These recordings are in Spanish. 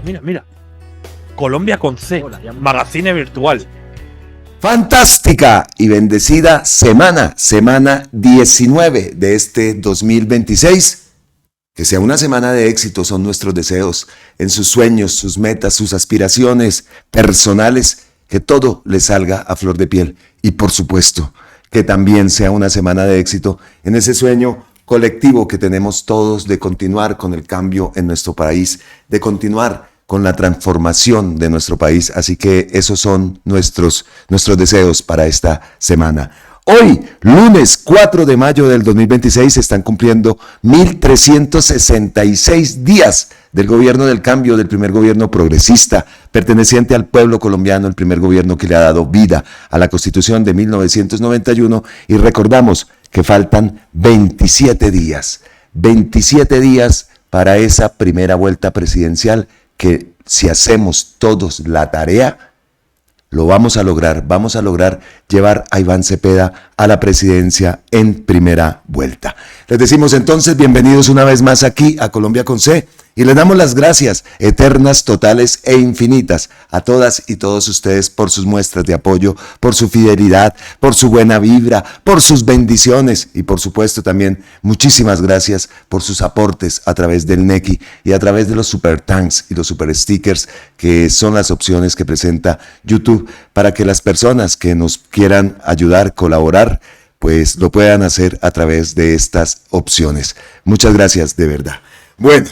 Mira. Colombia con C, magazine virtual. Fantástica y bendecida semana 19 de este 2026. Que sea una semana de éxito son nuestros deseos en sus sueños, sus metas, sus aspiraciones personales, que todo les salga a flor de piel. Y por supuesto, que también sea una semana de éxito en ese sueño colectivo que tenemos todos de continuar con el cambio en nuestro país, de continuar con la transformación de nuestro país. Así que esos son nuestros deseos para esta semana. Hoy, lunes 4 de mayo del 2026, se están cumpliendo 1.366 días del gobierno del cambio, del primer gobierno progresista, perteneciente al pueblo colombiano, el primer gobierno que le ha dado vida a la Constitución de 1991, y recordamos que faltan 27 días para esa primera vuelta presidencial que, si hacemos todos la tarea, lo vamos a lograr llevar a Iván Cepeda a la presidencia en primera vuelta. Les decimos entonces bienvenidos una vez más aquí a Colombia con C y les damos las gracias eternas, totales e infinitas a todas y todos ustedes por sus muestras de apoyo, por su fidelidad, por su buena vibra, por sus bendiciones y por supuesto también muchísimas gracias por sus aportes a través del Nequi y a través de los super thanks y los super stickers, que son las opciones que presenta YouTube para que las personas que nos quieran ayudar, colaborar, pues lo puedan hacer a través de estas opciones. Muchas gracias de verdad. Bueno,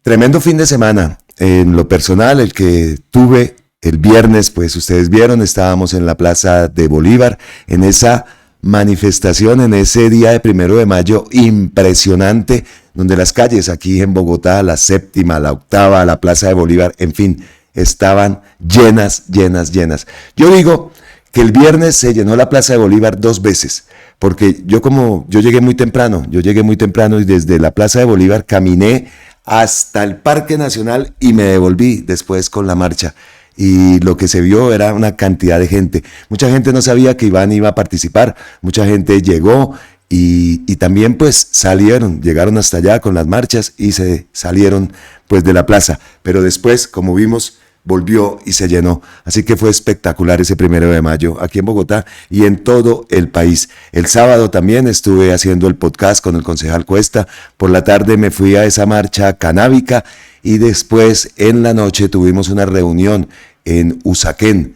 tremendo fin de semana. En lo personal, el que tuve el viernes, pues ustedes vieron, estábamos en la Plaza de Bolívar, en esa manifestación, en ese día de 1 de mayo impresionante, donde las calles aquí en Bogotá, la séptima, la octava, la Plaza de Bolívar, en fin, estaban llenas. Yo digo que el viernes se llenó la Plaza de Bolívar 2 veces, porque yo llegué muy temprano y desde la Plaza de Bolívar caminé hasta el Parque Nacional y me devolví después con la marcha. Y lo que se vio era una cantidad de gente. Mucha gente no sabía que Iván iba a participar, mucha gente llegó y también pues llegaron hasta allá con las marchas y se salieron pues de la plaza. Pero después, como vimos, volvió y se llenó. Así que fue espectacular ese 1 de mayo aquí en Bogotá y en todo el país. El sábado también estuve haciendo el podcast con el concejal Cuesta. Por la tarde me fui a esa marcha canábica y después en la noche tuvimos una reunión en Usaquén,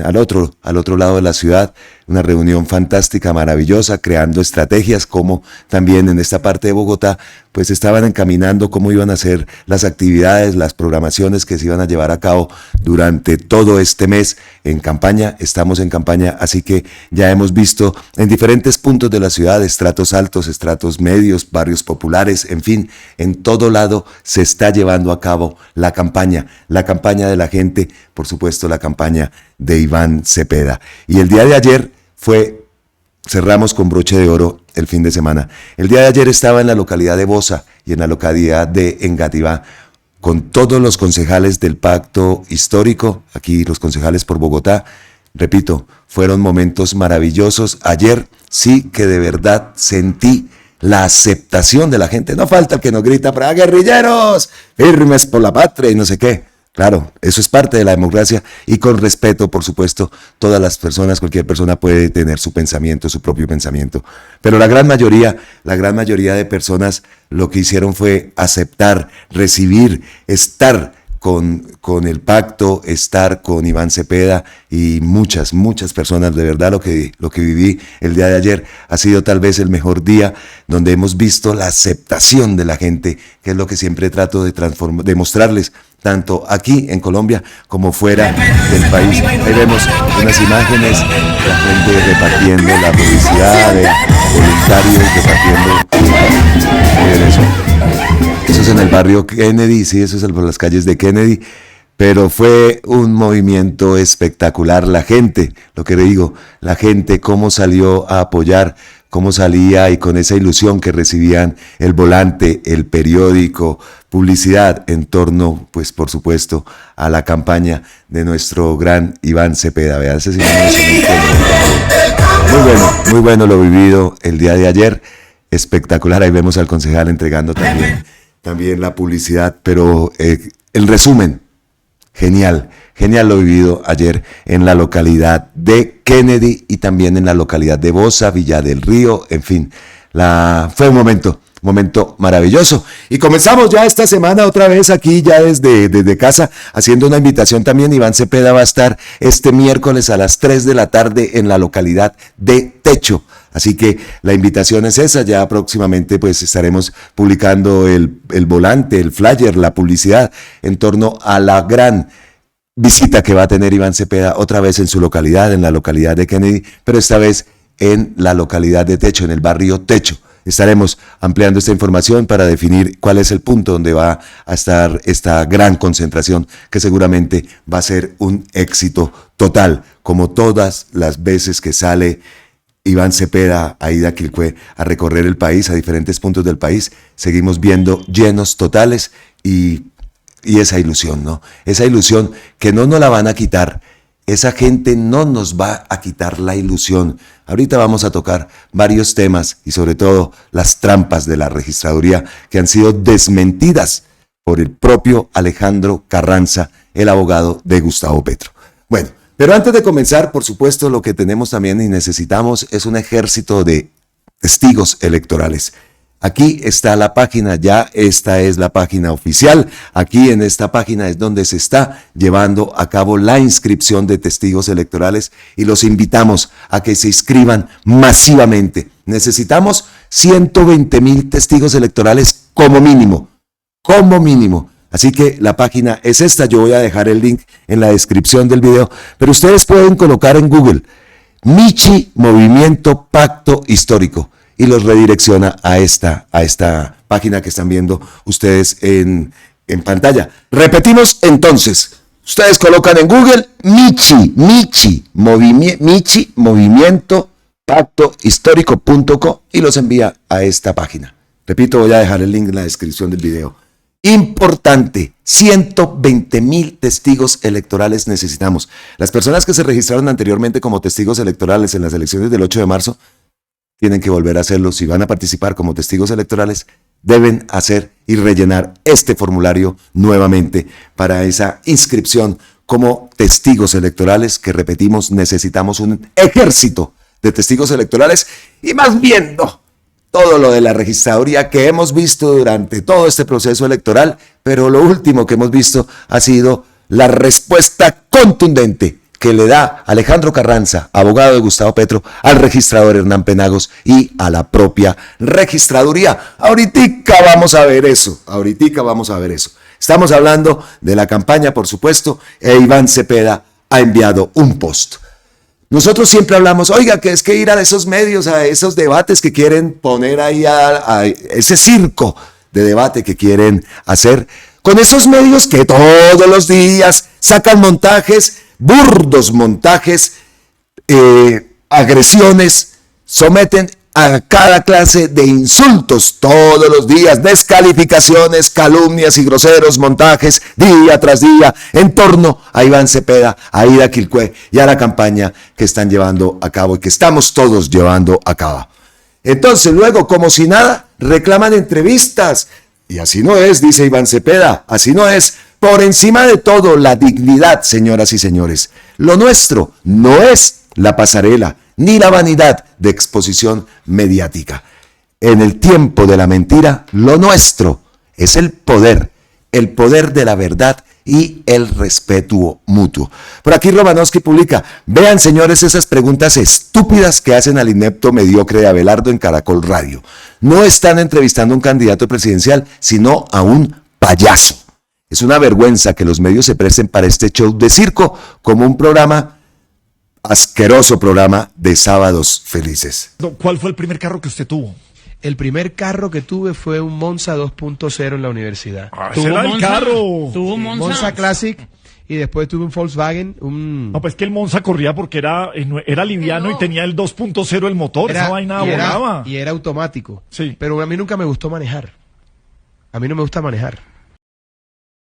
al otro lado de la ciudad, una reunión fantástica, maravillosa, creando estrategias, como también en esta parte de Bogotá, pues estaban encaminando cómo iban a ser las actividades, las programaciones que se iban a llevar a cabo durante todo este mes en campaña. Estamos en campaña, así que ya hemos visto en diferentes puntos de la ciudad, estratos altos, estratos medios, barrios populares, en fin, en todo lado se está llevando a cabo la campaña de la gente, por supuesto la campaña de Iván Cepeda. Y el día de ayer cerramos con broche de oro el fin de semana. El día de ayer estaba en la localidad de Bosa y en la localidad de Engativá con todos los concejales del Pacto Histórico, aquí los concejales por Bogotá. Repito, fueron momentos maravillosos. Ayer sí que de verdad sentí la aceptación de la gente. No falta el que nos grita, para guerrilleros, firmes por la patria y no sé qué. Claro, eso es parte de la democracia y con respeto, por supuesto, todas las personas, cualquier persona puede tener su pensamiento, su propio pensamiento. Pero la gran mayoría de personas lo que hicieron fue aceptar, recibir, estar con el pacto, estar con Iván Cepeda y muchas personas. De verdad lo que viví el día de ayer ha sido tal vez el mejor día donde hemos visto la aceptación de la gente, que es lo que siempre trato de mostrarles, tanto aquí en Colombia como fuera del país. Ahí vemos unas imágenes, la gente repartiendo la publicidad, de voluntarios repartiendo eso es en el barrio Kennedy, sí, eso es por las calles de Kennedy, pero fue un movimiento espectacular. La gente, lo que le digo, la gente cómo salió a apoyar, cómo salía y con esa ilusión que recibían el volante, el periódico, publicidad en torno, pues por supuesto, a la campaña de nuestro gran Iván Cepeda. Vean, ese muy bueno lo vivido el día de ayer, espectacular. Ahí vemos al concejal entregando también la publicidad, pero el resumen, genial lo vivido ayer en la localidad de Kennedy y también en la localidad de Bosa, Villa del Río, en fin, fue un momento maravilloso. Y comenzamos ya esta semana otra vez aquí ya desde casa, haciendo una invitación también. Iván Cepeda va a estar este miércoles a las 3 de la tarde en la localidad de Techo. Así que la invitación es esa, ya próximamente pues estaremos publicando el volante, el flyer, la publicidad en torno a la gran visita que va a tener Iván Cepeda otra vez en su localidad, en la localidad de Kennedy, pero esta vez en la localidad de Techo, en el barrio Techo. Estaremos ampliando esta información para definir cuál es el punto donde va a estar esta gran concentración que seguramente va a ser un éxito total, como todas las veces que sale Iván Cepeda a Ida Quilpué a recorrer el país, a diferentes puntos del país, seguimos viendo llenos totales y esa ilusión, ¿no? Esa ilusión que no nos la van a quitar. Esa gente no nos va a quitar la ilusión. Ahorita vamos a tocar varios temas y sobre todo las trampas de la registraduría que han sido desmentidas por el propio Alejandro Carranza, el abogado de Gustavo Petro. Bueno, pero antes de comenzar, por supuesto, lo que tenemos también y necesitamos es un ejército de testigos electorales. Aquí está la página, ya esta es la página oficial. Aquí en esta página es donde se está llevando a cabo la inscripción de testigos electorales y los invitamos a que se inscriban masivamente. Necesitamos 120,000 testigos electorales como mínimo. Así que la página es esta, yo voy a dejar el link en la descripción del video, pero ustedes pueden colocar en Google Michi Movimiento Pacto Histórico y los redirecciona a esta página que están viendo ustedes en pantalla. Repetimos entonces, ustedes colocan en Google Michi Movimiento Pacto Histórico.com y los envía a esta página. Repito, voy a dejar el link en la descripción del video. Importante, 120,000 testigos electorales necesitamos. Las personas que se registraron anteriormente como testigos electorales en las elecciones del 8 de marzo tienen que volver a hacerlo. Si van a participar como testigos electorales, deben hacer y rellenar este formulario nuevamente para esa inscripción como testigos electorales, que repetimos, necesitamos un ejército de testigos electorales y más viendo todo lo de la registraduría que hemos visto durante todo este proceso electoral, pero lo último que hemos visto ha sido la respuesta contundente que le da Alejandro Carranza, abogado de Gustavo Petro, al registrador Hernán Penagos y a la propia registraduría. Ahoritica vamos a ver eso. Estamos hablando de la campaña, por supuesto, e Iván Cepeda ha enviado un post. Nosotros siempre hablamos, oiga, que es que ir a esos medios, a esos debates que quieren poner ahí, a ese circo de debate que quieren hacer, con esos medios que todos los días sacan montajes, burdos montajes, agresiones, someten a cada clase de insultos todos los días, descalificaciones, calumnias y groseros montajes día tras día en torno a Iván Cepeda, a Ida Quilpué y a la campaña que están llevando a cabo y que estamos todos llevando a cabo. Entonces luego, como si nada, reclaman entrevistas. Y así no es, dice Iván Cepeda, así no es. Por encima de todo, la dignidad, señoras y señores. Lo nuestro no es la pasarela ni la vanidad de exposición mediática. En el tiempo de la mentira, lo nuestro es el poder de la verdad y el respeto mutuo. Por aquí Romanowski publica, vean señores esas preguntas estúpidas que hacen al inepto mediocre de Abelardo en Caracol Radio. No están entrevistando a un candidato presidencial, sino a un payaso. Es una vergüenza que los medios se presten para este show de circo como un programa, asqueroso programa de sábados felices. ¿Cuál fue el primer carro que usted tuvo? El primer carro que tuve fue un Monza 2.0 en la universidad. ¡Ese era el carro! Tuvo un Monza Classic y después tuve un Volkswagen. No, pues que el Monza corría porque era liviano y tenía el 2.0 el motor, esa vaina volaba. Y era automático. Sí. Pero a mí nunca me gustó manejar. A mí no me gusta manejar.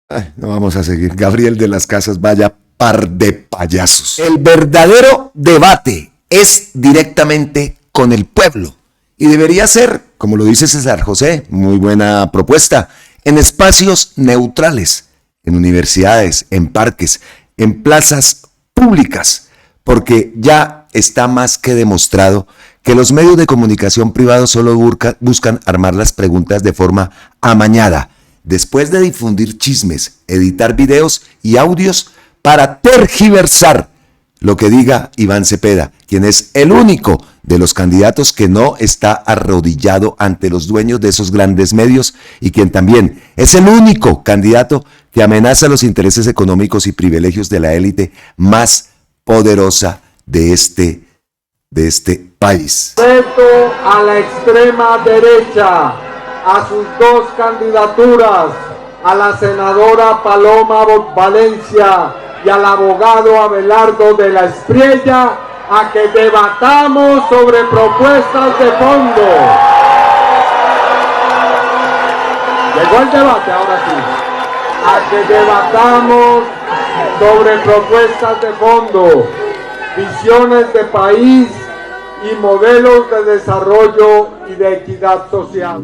Ay, no vamos a seguir. Gabriel de las Casas, vaya par de payasos. El verdadero debate es directamente con el pueblo. Y debería ser, como lo dice César José, muy buena propuesta, en espacios neutrales, en universidades, en parques, en plazas públicas, porque ya está más que demostrado que los medios de comunicación privados solo buscan armar las preguntas de forma amañada, después de difundir chismes, editar videos y audios para tergiversar lo que diga Iván Cepeda, quien es el único de los candidatos que no está arrodillado ante los dueños de esos grandes medios y quien también es el único candidato que amenaza los intereses económicos y privilegios de la élite más poderosa de este país. Reto a la extrema derecha, a sus dos candidaturas, a la senadora Paloma Valencia y al abogado Abelardo de la Espriella, a que debatamos sobre propuestas de fondo. Llegó el debate, ahora sí. A que debatamos sobre propuestas de fondo, visiones de país y modelos de desarrollo y de equidad social.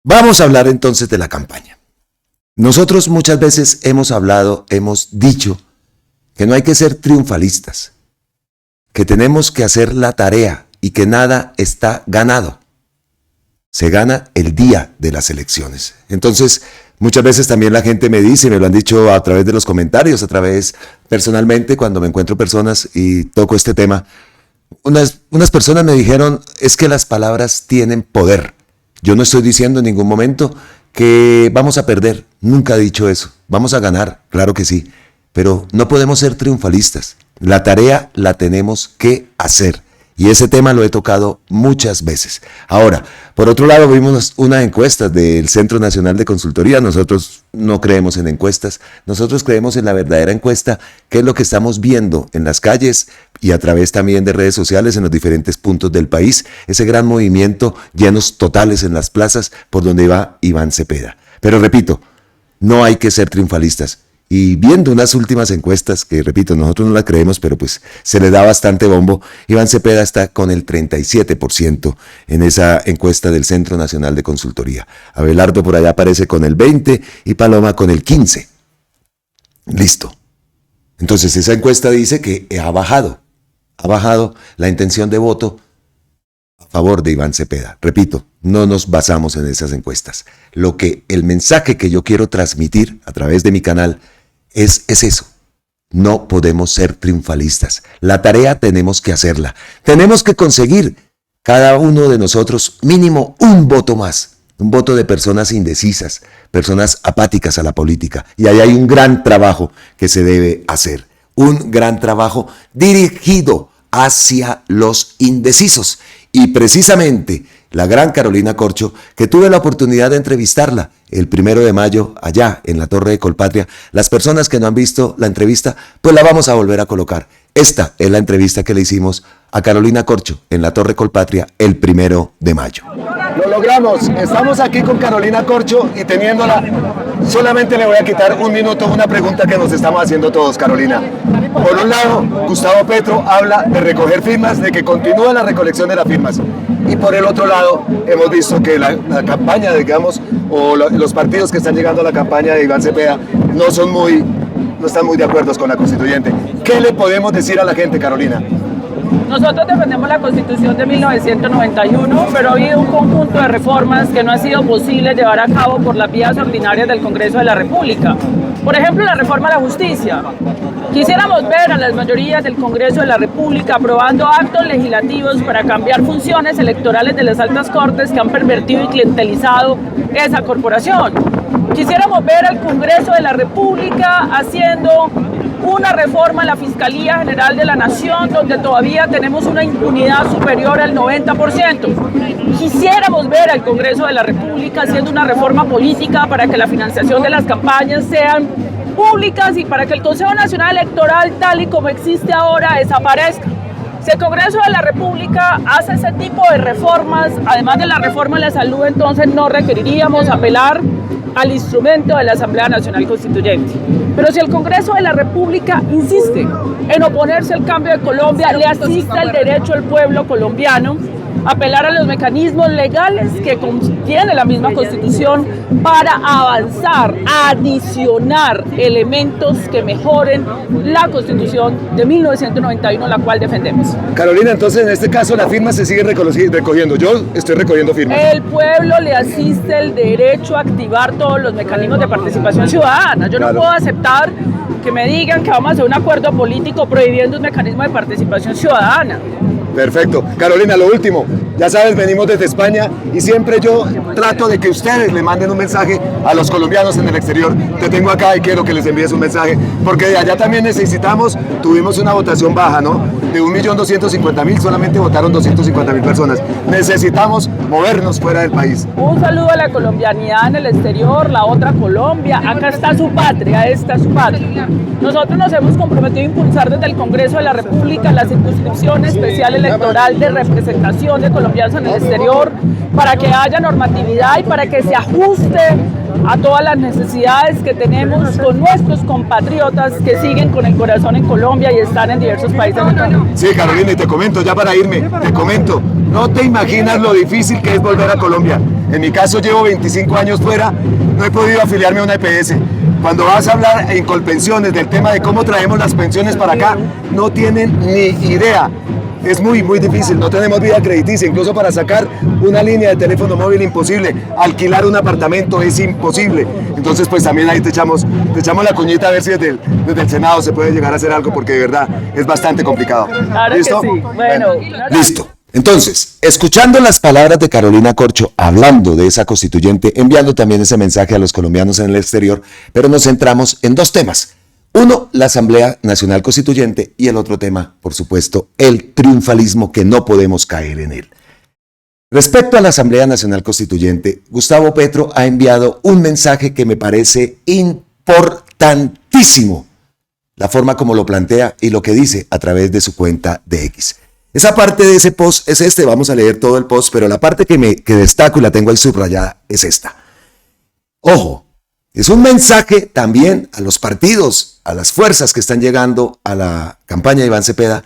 Vamos a hablar entonces de la campaña. Nosotros muchas veces hemos dicho que no hay que ser triunfalistas, que tenemos que hacer la tarea y que nada está ganado. Se gana el día de las elecciones. Entonces, muchas veces también la gente me dice, me lo han dicho a través de los comentarios, personalmente, cuando me encuentro personas y toco este tema, unas personas me dijeron, es que las palabras tienen poder. Yo no estoy diciendo en ningún momento que vamos a perder, nunca he dicho eso, vamos a ganar, claro que sí, pero no podemos ser triunfalistas, la tarea la tenemos que hacer. Y ese tema lo he tocado muchas veces. Ahora, por otro lado, vimos una encuesta del Centro Nacional de Consultoría. Nosotros no creemos en encuestas. Nosotros creemos en la verdadera encuesta, que es lo que estamos viendo en las calles y a través también de redes sociales en los diferentes puntos del país. Ese gran movimiento, llenos totales en las plazas por donde va Iván Cepeda. Pero repito, no hay que ser triunfalistas. Y viendo unas últimas encuestas, que repito, nosotros no las creemos, pero pues se le da bastante bombo, Iván Cepeda está con el 37% en esa encuesta del Centro Nacional de Consultoría. Abelardo por allá aparece con el 20% y Paloma con el 15%. Listo. Entonces esa encuesta dice que ha bajado la intención de voto a favor de Iván Cepeda. Repito, no nos basamos en esas encuestas. El mensaje que yo quiero transmitir a través de mi canal es eso. No podemos ser triunfalistas. La tarea tenemos que hacerla. Tenemos que conseguir cada uno de nosotros mínimo un voto más. Un voto de personas indecisas, personas apáticas a la política. Y ahí hay un gran trabajo que se debe hacer. Un gran trabajo dirigido hacia los indecisos. Y precisamente la gran Carolina Corcho, que tuve la oportunidad de entrevistarla el 1 de mayo allá en la Torre de Colpatria. Las personas que no han visto la entrevista, pues la vamos a volver a colocar. Esta es la entrevista que le hicimos a Carolina Corcho en la Torre Colpatria el 1 de mayo. Lo logramos, estamos aquí con Carolina Corcho y teniéndola, solamente le voy a quitar un minuto una pregunta que nos estamos haciendo todos, Carolina. Por un lado, Gustavo Petro habla de recoger firmas, de que continúa la recolección de las firmas. Y por el otro lado, hemos visto que la campaña, digamos, o los partidos que están llegando a la campaña de Iván Cepeda no están muy de acuerdo con la constituyente. ¿Qué le podemos decir a la gente, Carolina? Nosotros defendemos la Constitución de 1991, pero ha habido un conjunto de reformas que no ha sido posible llevar a cabo por las vías ordinarias del Congreso de la República. Por ejemplo, la reforma a la justicia. Quisiéramos ver a las mayorías del Congreso de la República aprobando actos legislativos para cambiar funciones electorales de las altas cortes que han pervertido y clientelizado esa corporación. Quisiéramos ver al Congreso de la República haciendo una reforma a la Fiscalía General de la Nación, donde todavía tenemos una impunidad superior al 90%. Quisiéramos ver al Congreso de la República haciendo una reforma política para que la financiación de las campañas sean públicas y para que el Consejo Nacional Electoral, tal y como existe ahora, desaparezca. Si el Congreso de la República hace ese tipo de reformas, además de la reforma de la salud, entonces no requeriríamos apelar al instrumento de la Asamblea Nacional Constituyente. Pero si el Congreso de la República insiste en oponerse al cambio de Colombia, le asiste el derecho al pueblo colombiano apelar a los mecanismos legales que contiene la misma Constitución para avanzar, adicionar elementos que mejoren la Constitución de 1991, la cual defendemos. Carolina, entonces en este caso la firma se sigue recogiendo. Yo estoy recogiendo firmas. El pueblo le asiste el derecho a activar todos los mecanismos de participación ciudadana. Yo no puedo aceptar que me digan que vamos a hacer un acuerdo político prohibiendo un mecanismo de participación ciudadana. Perfecto. Carolina, lo último. Ya sabes, venimos desde España y siempre yo trato de que ustedes le manden un mensaje a los colombianos en el exterior. Te tengo acá y quiero que les envíes un mensaje, porque de allá también necesitamos, tuvimos una votación baja, ¿no? De 1.250.000, solamente votaron 250.000 personas. Necesitamos movernos fuera del país. Un saludo a la colombianidad en el exterior, la otra Colombia. Acá está su patria, esta es su patria. Nosotros nos hemos comprometido a impulsar desde el Congreso de la República la circunscripción especial electoral de representación de colombianos en el exterior para que haya normatividad y para que se ajuste a todas las necesidades que tenemos con nuestros compatriotas que siguen con el corazón en Colombia y están en diversos países del mundo. Sí, Carolina, y te comento, ya para irme, no te imaginas lo difícil que es volver a Colombia. En mi caso llevo 25 años fuera, no he podido afiliarme a una EPS. Cuando vas a hablar en Colpensiones del tema de cómo traemos las pensiones para acá, no tienen ni idea. Es muy difícil, no tenemos vida crediticia, incluso para sacar una línea de teléfono móvil imposible, alquilar un apartamento es imposible. Entonces pues también ahí te echamos la cuñita a ver si desde el Senado se puede llegar a hacer algo, porque de verdad es bastante complicado. Claro. ¿Listo? Que sí. Bueno. Listo. Entonces, escuchando las palabras de Carolina Corcho, hablando de esa constituyente, enviando también ese mensaje a los colombianos en el exterior, pero nos centramos en dos temas. Uno, la Asamblea Nacional Constituyente, y el otro tema, por supuesto, el triunfalismo, que no podemos caer en él. Respecto a la Asamblea Nacional Constituyente, Gustavo Petro ha enviado un mensaje que me parece importantísimo, la forma como lo plantea y lo que dice a través de su cuenta de X. Esa parte de ese post es vamos a leer todo el post, pero la parte que destaco y la tengo ahí subrayada es esta. Ojo, es un mensaje también a los partidos, a las fuerzas que están llegando a la campaña de Iván Cepeda,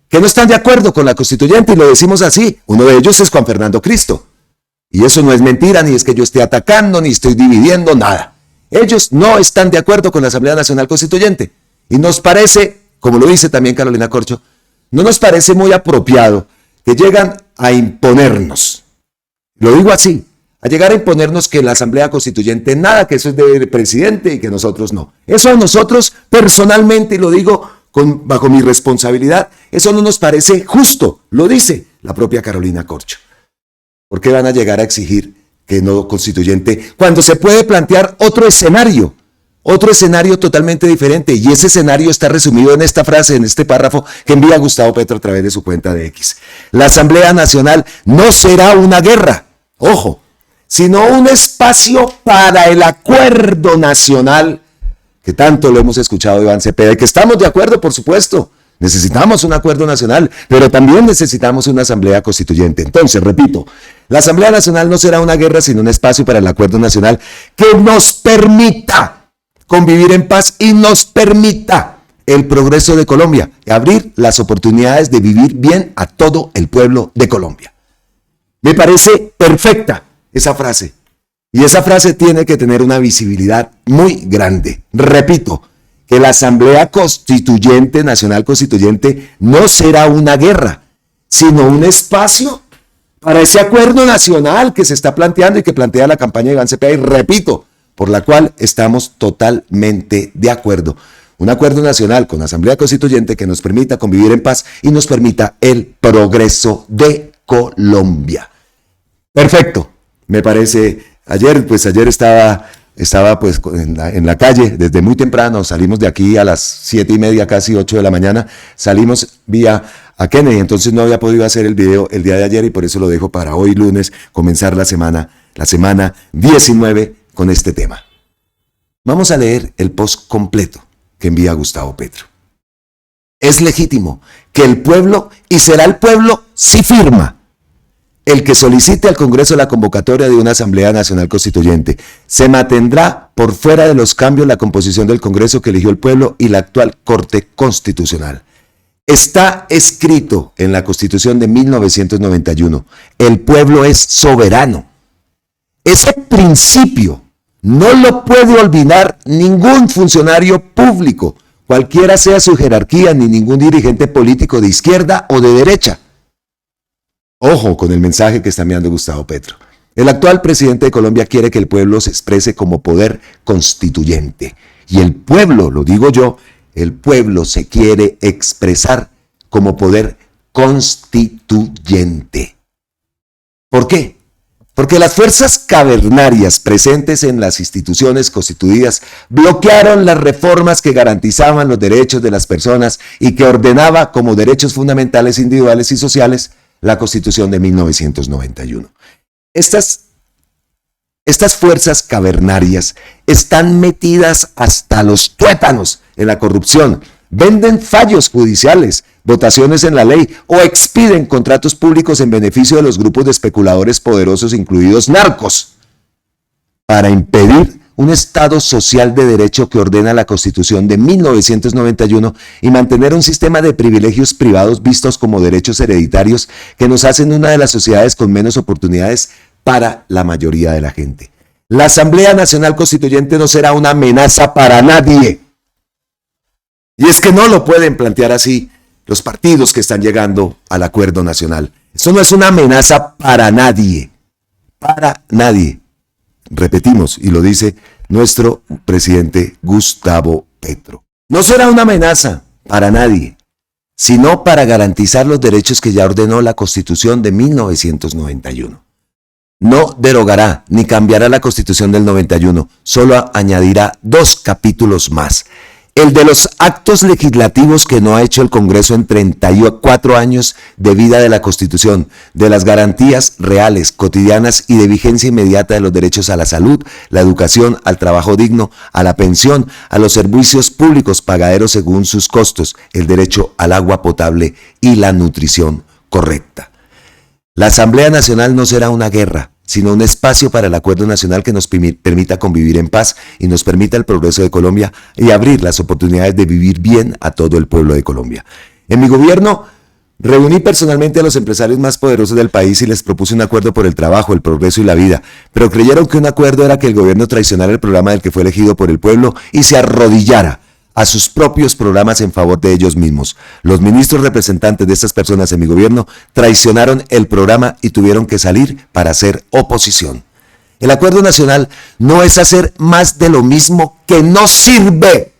que no están de acuerdo con la constituyente, y lo decimos así. Uno de ellos es Juan Fernando Cristo. Y eso no es mentira, ni es que yo esté atacando, ni estoy dividiendo, nada. Ellos no están de acuerdo con la Asamblea Nacional Constituyente. Y nos parece, como lo dice también Carolina Corcho, no nos parece muy apropiado que llegan a imponernos. Lo digo así. A llegar a imponernos que la Asamblea Constituyente nada, que eso es del presidente y que nosotros no. Eso a nosotros personalmente, y lo digo bajo mi responsabilidad, eso no nos parece justo, lo dice la propia Carolina Corcho. ¿Por qué van a llegar a exigir que no constituyente cuando se puede plantear otro escenario totalmente diferente? Y ese escenario está resumido en esta frase, en este párrafo que envía Gustavo Petro a través de su cuenta de X. La Asamblea Nacional no será una guerra, ojo, sino un espacio para el acuerdo nacional, que tanto lo hemos escuchado de Iván Cepeda, y que estamos de acuerdo, por supuesto. Necesitamos un acuerdo nacional, pero también necesitamos una asamblea constituyente. Entonces, repito, la Asamblea Nacional no será una guerra, sino un espacio para el acuerdo nacional que nos permita convivir en paz y nos permita el progreso de Colombia, y abrir las oportunidades de vivir bien a todo el pueblo de Colombia. Me parece perfecta esa frase. Y esa frase tiene que tener una visibilidad muy grande. Repito, que la Asamblea Constituyente, Nacional Constituyente, no será una guerra, sino un espacio para ese acuerdo nacional que se está planteando y que plantea la campaña de Iván Cepeda, y repito, por la cual estamos totalmente de acuerdo. Un acuerdo nacional con la Asamblea Constituyente que nos permita convivir en paz y nos permita el progreso de Colombia. Perfecto. Me parece, ayer estaba pues en la calle desde muy temprano, salimos de aquí a las 7:30, casi 8 de la mañana, salimos vía a Kennedy, entonces no había podido hacer el video el día de ayer y por eso lo dejo para hoy lunes, comenzar la semana 19 con este tema. Vamos a leer el post completo que envía Gustavo Petro. Es legítimo que el pueblo, y será el pueblo si firma, el que solicite al Congreso la convocatoria de una Asamblea Nacional Constituyente. Se mantendrá por fuera de los cambios la composición del Congreso que eligió el pueblo y la actual Corte Constitucional. Está escrito en la Constitución de 1991, el pueblo es soberano. Ese principio no lo puede olvidar ningún funcionario público, cualquiera sea su jerarquía, ni ningún dirigente político de izquierda o de derecha. Ojo con el mensaje que está enviando Gustavo Petro. El actual presidente de Colombia quiere que el pueblo se exprese como poder constituyente. Y el pueblo, lo digo yo, el pueblo se quiere expresar como poder constituyente. ¿Por qué? Porque las fuerzas cavernarias presentes en las instituciones constituidas bloquearon las reformas que garantizaban los derechos de las personas y que ordenaba como derechos fundamentales individuales y sociales la Constitución de 1991. Estas fuerzas cavernarias están metidas hasta los tuétanos en la corrupción, venden fallos judiciales, votaciones en la ley o expiden contratos públicos en beneficio de los grupos de especuladores poderosos, incluidos narcos, para impedir un Estado social de derecho que ordena la Constitución de 1991 y mantener un sistema de privilegios privados vistos como derechos hereditarios que nos hacen una de las sociedades con menos oportunidades para la mayoría de la gente. La Asamblea Nacional Constituyente no será una amenaza para nadie. Y es que no lo pueden plantear así los partidos que están llegando al acuerdo nacional. Eso no es una amenaza para nadie. Para nadie. Repetimos, y lo dice nuestro presidente Gustavo Petro. No será una amenaza para nadie, sino para garantizar los derechos que ya ordenó la Constitución de 1991. No derogará ni cambiará la Constitución del 91, solo añadirá 2 capítulos más. El de los actos legislativos que no ha hecho el Congreso en 34 años de vida de la Constitución, de las garantías reales, cotidianas y de vigencia inmediata de los derechos a la salud, la educación, al trabajo digno, a la pensión, a los servicios públicos pagaderos según sus costos, el derecho al agua potable y la nutrición correcta. La Asamblea Nacional no será una guerra, sino un espacio para el acuerdo nacional que nos permita convivir en paz y nos permita el progreso de Colombia y abrir las oportunidades de vivir bien a todo el pueblo de Colombia. En mi gobierno, reuní personalmente a los empresarios más poderosos del país y les propuse un acuerdo por el trabajo, el progreso y la vida, pero creyeron que un acuerdo era que el gobierno traicionara el programa del que fue elegido por el pueblo y se arrodillara a sus propios programas en favor de ellos mismos. Los ministros representantes de estas personas en mi gobierno traicionaron el programa y tuvieron que salir para hacer oposición. El acuerdo nacional no es hacer más de lo mismo que no sirve.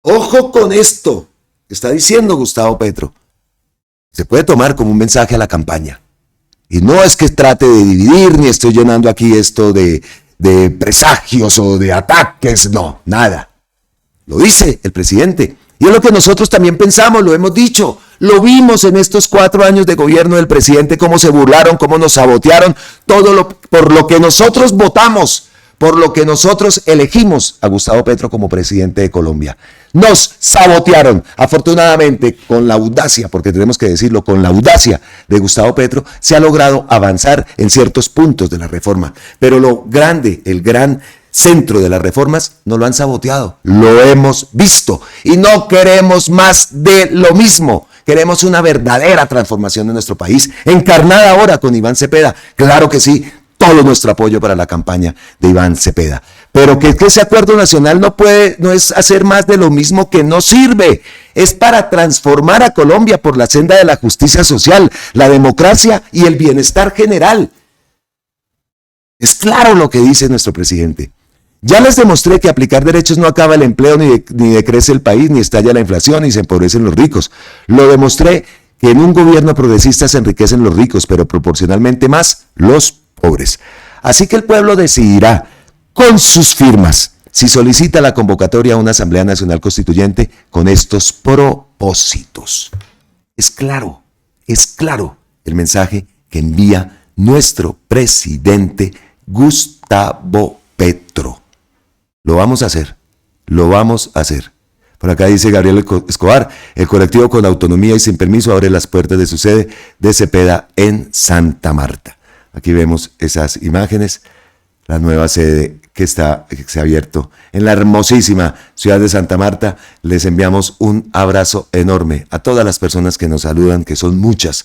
Ojo con esto, está diciendo Gustavo Petro. Se puede tomar como un mensaje a la campaña. Y no es que trate de dividir, ni estoy llenando aquí esto de presagios o de ataques, no, nada. Lo dice el presidente. Y es lo que nosotros también pensamos, lo hemos dicho. Lo vimos en estos 4 años de gobierno del presidente, cómo se burlaron, cómo nos sabotearon, por lo que nosotros votamos, por lo que nosotros elegimos a Gustavo Petro como presidente de Colombia. Nos sabotearon. Afortunadamente, con la audacia, porque tenemos que decirlo, con la audacia de Gustavo Petro, se ha logrado avanzar en ciertos puntos de la reforma. Pero lo grande, el gran centro de las reformas, no lo han saboteado, lo hemos visto y no queremos más de lo mismo. Queremos una verdadera transformación de nuestro país, encarnada ahora con Iván Cepeda. Claro que sí, todo nuestro apoyo para la campaña de Iván Cepeda. Pero que ese acuerdo nacional no es hacer más de lo mismo que no sirve. Es para transformar a Colombia por la senda de la justicia social, la democracia y el bienestar general. Es claro lo que dice nuestro presidente. Ya les demostré que aplicar derechos no acaba el empleo, ni decrece el país, ni estalla la inflación, ni se empobrecen los ricos. Lo demostré que en un gobierno progresista se enriquecen los ricos, pero proporcionalmente más los pobres. Así que el pueblo decidirá con sus firmas si solicita la convocatoria a una Asamblea Nacional Constituyente con estos propósitos. Es claro el mensaje que envía nuestro presidente Gustavo Petro. Lo vamos a hacer. Por acá dice Gabriel Escobar, el colectivo con autonomía y sin permiso abre las puertas de su sede de Cepeda en Santa Marta. Aquí vemos esas imágenes, la nueva sede que se ha abierto en la hermosísima ciudad de Santa Marta. Les enviamos un abrazo enorme a todas las personas que nos saludan, que son muchas,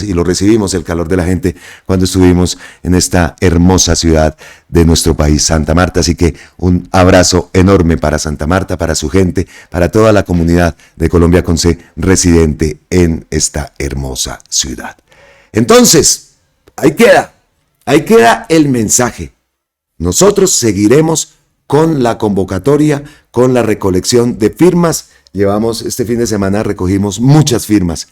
y lo recibimos, el calor de la gente, cuando estuvimos en esta hermosa ciudad de nuestro país, Santa Marta. Así que un abrazo enorme para Santa Marta, para su gente, para toda la comunidad de Colombia con C residente en esta hermosa ciudad. Entonces, ahí queda el mensaje. Nosotros seguiremos con la convocatoria, con la recolección de firmas. Este fin de semana recogimos muchas firmas,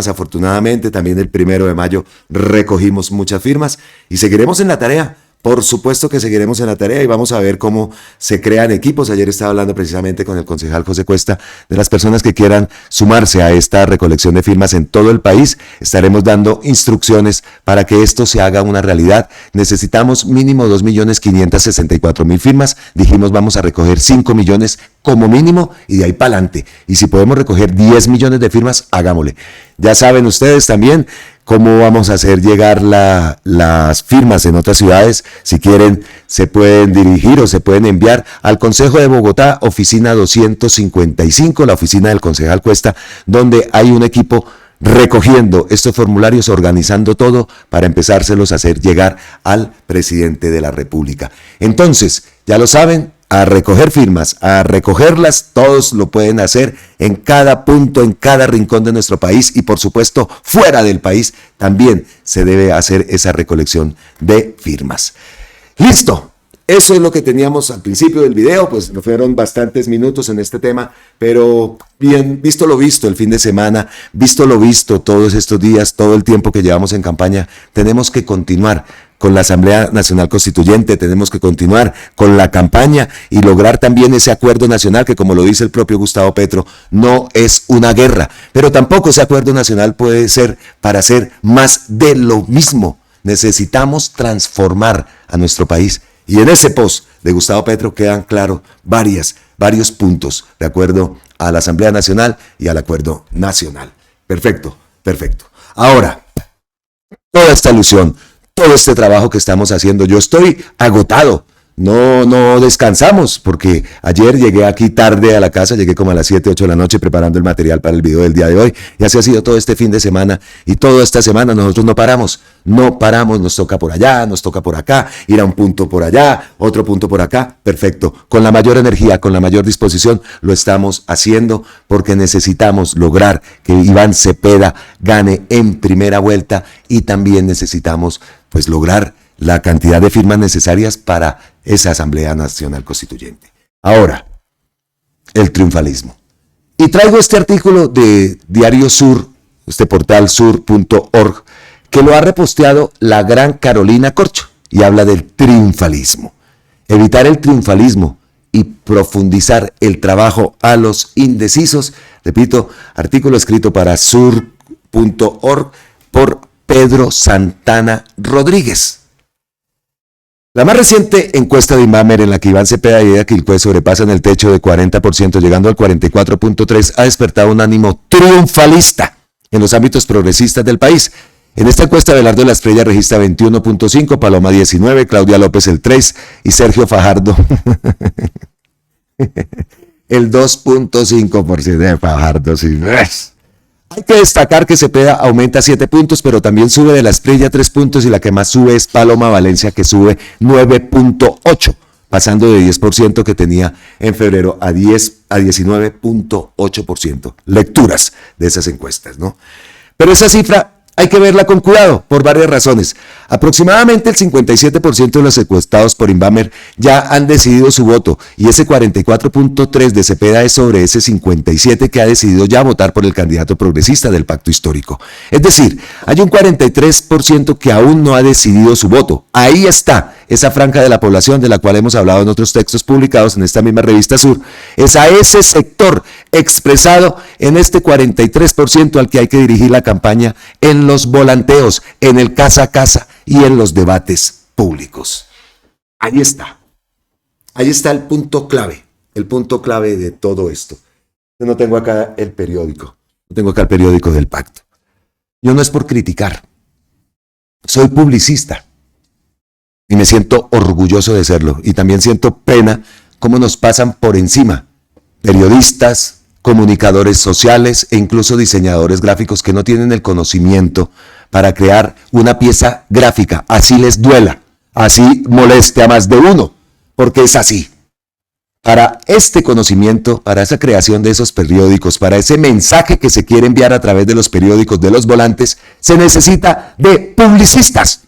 afortunadamente. También el 1 de mayo recogimos muchas firmas y seguiremos en la tarea. Por supuesto que seguiremos en la tarea y vamos a ver cómo se crean equipos. Ayer estaba hablando precisamente con el concejal José Cuesta de las personas que quieran sumarse a esta recolección de firmas en todo el país. Estaremos dando instrucciones para que esto se haga una realidad. Necesitamos mínimo 2.564.000 firmas. Dijimos vamos a recoger 5 millones como mínimo y de ahí para adelante. Y si podemos recoger 10 millones de firmas, hagámosle. Ya saben ustedes también cómo vamos a hacer llegar las firmas en otras ciudades. Si quieren, se pueden dirigir o se pueden enviar al Consejo de Bogotá, oficina 255, la oficina del concejal Cuesta, donde hay un equipo recogiendo estos formularios, organizando todo para empezárselos a hacer llegar al presidente de la República. Entonces, ya lo saben, a recoger firmas, a recogerlas, todos lo pueden hacer en cada punto, en cada rincón de nuestro país y por supuesto fuera del país también se debe hacer esa recolección de firmas. ¡Listo! Eso es lo que teníamos al principio del video, pues fueron bastantes minutos en este tema, pero bien, visto lo visto el fin de semana, visto lo visto todos estos días, todo el tiempo que llevamos en campaña, tenemos que continuar con la Asamblea Nacional Constituyente, tenemos que continuar con la campaña y lograr también ese acuerdo nacional que, como lo dice el propio Gustavo Petro, no es una guerra, pero tampoco ese acuerdo nacional puede ser para hacer más de lo mismo. Necesitamos transformar a nuestro país y en ese post de Gustavo Petro quedan claros varios puntos de acuerdo a la Asamblea Nacional y al acuerdo nacional. Perfecto. Ahora, toda esta ilusión, todo este trabajo que estamos haciendo, yo estoy agotado, no descansamos, porque ayer llegué aquí tarde a la casa, llegué como a las 7, 8 de la noche preparando el material para el video del día de hoy, y así ha sido todo este fin de semana, y toda esta semana nosotros no paramos, nos toca por allá, nos toca por acá, ir a un punto por allá, otro punto por acá, perfecto, con la mayor energía, con la mayor disposición, lo estamos haciendo, porque necesitamos lograr que Iván Cepeda gane en primera vuelta, y también necesitamos pues lograr la cantidad de firmas necesarias para esa Asamblea Nacional Constituyente. Ahora, el triunfalismo. Y traigo este artículo de Diario Sur, este portal sur.org, que lo ha reposteado la gran Carolina Corcho, y habla del triunfalismo. Evitar el triunfalismo y profundizar el trabajo a los indecisos. Repito, artículo escrito para sur.org por Pedro Santana Rodríguez. La más reciente encuesta de Inbamer en la que Iván Cepeda y Eda Quilpué sobrepasan el techo de 40%, llegando al 44.3%, ha despertado un ánimo triunfalista en los ámbitos progresistas del país. En esta encuesta, Abelardo de la Estrella registra 21.5%, Paloma 19%, Claudia López el 3% y Sergio Fajardo el 2.5% de Fajardo. Sí. Hay que destacar que Cepeda aumenta 7 puntos, pero también sube de la Estrella 3 puntos y la que más sube es Paloma Valencia, que sube 9.8, pasando de 10% que tenía en febrero a 19.8%. Lecturas de esas encuestas, ¿no? Pero esa cifra hay que verla con cuidado por varias razones. Aproximadamente el 57% de los encuestados por Inbamer ya han decidido su voto y ese 44.3% de Cepeda es sobre ese 57% que ha decidido ya votar por el candidato progresista del pacto histórico. Es decir, hay un 43% que aún no ha decidido su voto. Ahí está esa franja de la población de la cual hemos hablado en otros textos publicados en esta misma revista Sur. Es a ese sector expresado en este 43% al que hay que dirigir la campaña en los volanteos, en el casa a casa y en los debates públicos. Ahí está el punto clave de todo esto. Yo no tengo acá el periódico, del pacto. Yo no es por criticar, soy publicista. Y me siento orgulloso de serlo. Y también siento pena cómo nos pasan por encima periodistas, comunicadores sociales e incluso diseñadores gráficos que no tienen el conocimiento para crear una pieza gráfica. Así les duela, así moleste a más de uno, porque es así. Para este conocimiento, para esa creación de esos periódicos, para ese mensaje que se quiere enviar a través de los periódicos, de los volantes, se necesita de publicistas.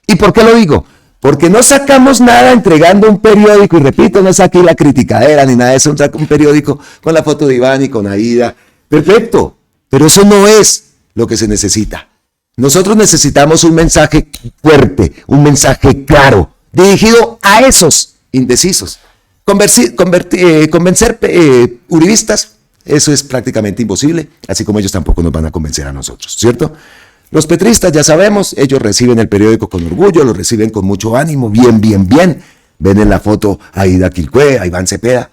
¿Y por qué lo digo? Porque no sacamos nada entregando un periódico, y repito, no es aquí la criticadera ni nada de eso, saca un periódico con la foto de Iván y con Aida. Perfecto, pero eso no es lo que se necesita. Nosotros necesitamos un mensaje fuerte, un mensaje claro, dirigido a esos indecisos. Convencer uribistas, eso es prácticamente imposible, así como ellos tampoco nos van a convencer a nosotros, ¿cierto? Los petristas, ya sabemos, ellos reciben el periódico con orgullo, lo reciben con mucho ánimo, bien. Ven en la foto a Aida Quilcue, a Iván Cepeda.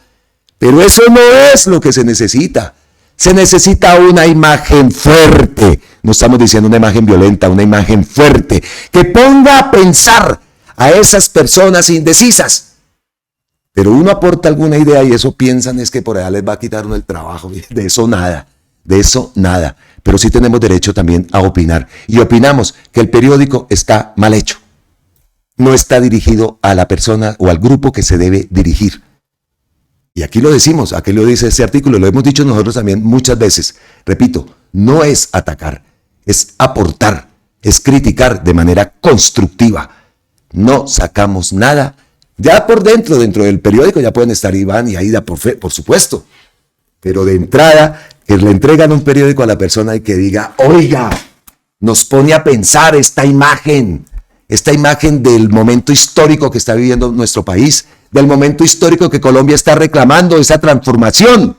Pero eso no es lo que se necesita. Se necesita una imagen fuerte. No estamos diciendo una imagen violenta, una imagen fuerte, que ponga a pensar a esas personas indecisas. Pero uno aporta alguna idea y eso piensan es que por allá les va a quitar uno el trabajo. De eso nada. Pero sí tenemos derecho también a opinar. Y opinamos que el periódico está mal hecho. No está dirigido a la persona o al grupo que se debe dirigir. Y aquí lo decimos, aquí lo dice este artículo, lo hemos dicho nosotros también muchas veces. Repito, no es atacar, es aportar, es criticar de manera constructiva. No sacamos nada. Ya por dentro del periódico ya pueden estar Iván y Aida, por supuesto. Pero de entrada, que le entregan un periódico a la persona y que diga, oiga, nos pone a pensar esta imagen del momento histórico que está viviendo nuestro país, del momento histórico que Colombia está reclamando, esa transformación.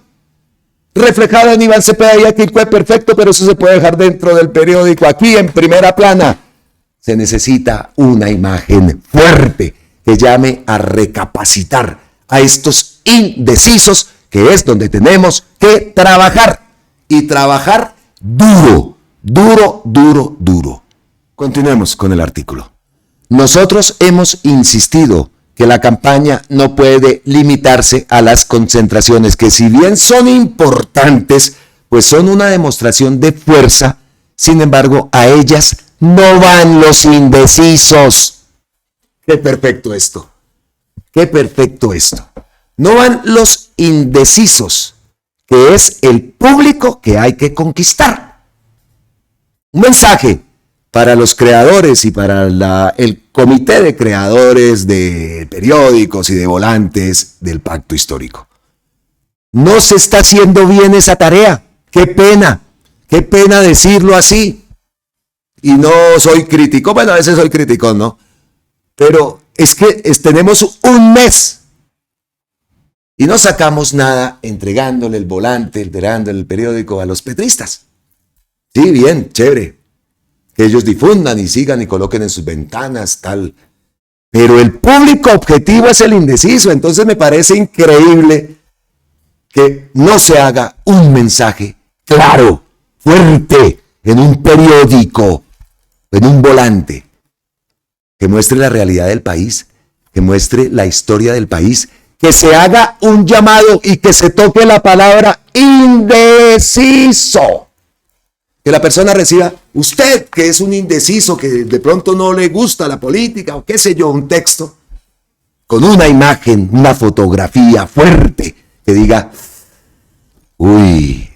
Reflejada en Iván Cepeda y aquí fue perfecto, pero eso se puede dejar dentro del periódico, aquí en primera plana. Se necesita una imagen fuerte que llame a recapacitar a estos indecisos, que es donde tenemos que trabajar. Y trabajar duro. Continuemos con el artículo. Nosotros hemos insistido que la campaña no puede limitarse a las concentraciones, que si bien son importantes, pues son una demostración de fuerza. Sin embargo, a ellas no van los indecisos. Qué perfecto esto. No van los indecisos, que es el público que hay que conquistar. Un mensaje para los creadores y para el comité de creadores de periódicos y de volantes del Pacto Histórico. No se está haciendo bien esa tarea. Qué pena decirlo así. Y no soy crítico, bueno, a veces soy crítico, ¿no? Pero es que tenemos un mes y no sacamos nada entregándole el volante, entregándole el periódico a los petristas. Sí, bien, chévere. Que ellos difundan y sigan y coloquen en sus ventanas, tal. Pero el público objetivo es el indeciso. Entonces me parece increíble que no se haga un mensaje claro, fuerte, en un periódico, en un volante, que muestre la realidad del país, que muestre la historia del país, que se haga un llamado y que se toque la palabra indeciso. Que la persona reciba, usted que es un indeciso, que de pronto no le gusta la política o qué sé yo, un texto, con una imagen, una fotografía fuerte, que diga, uy.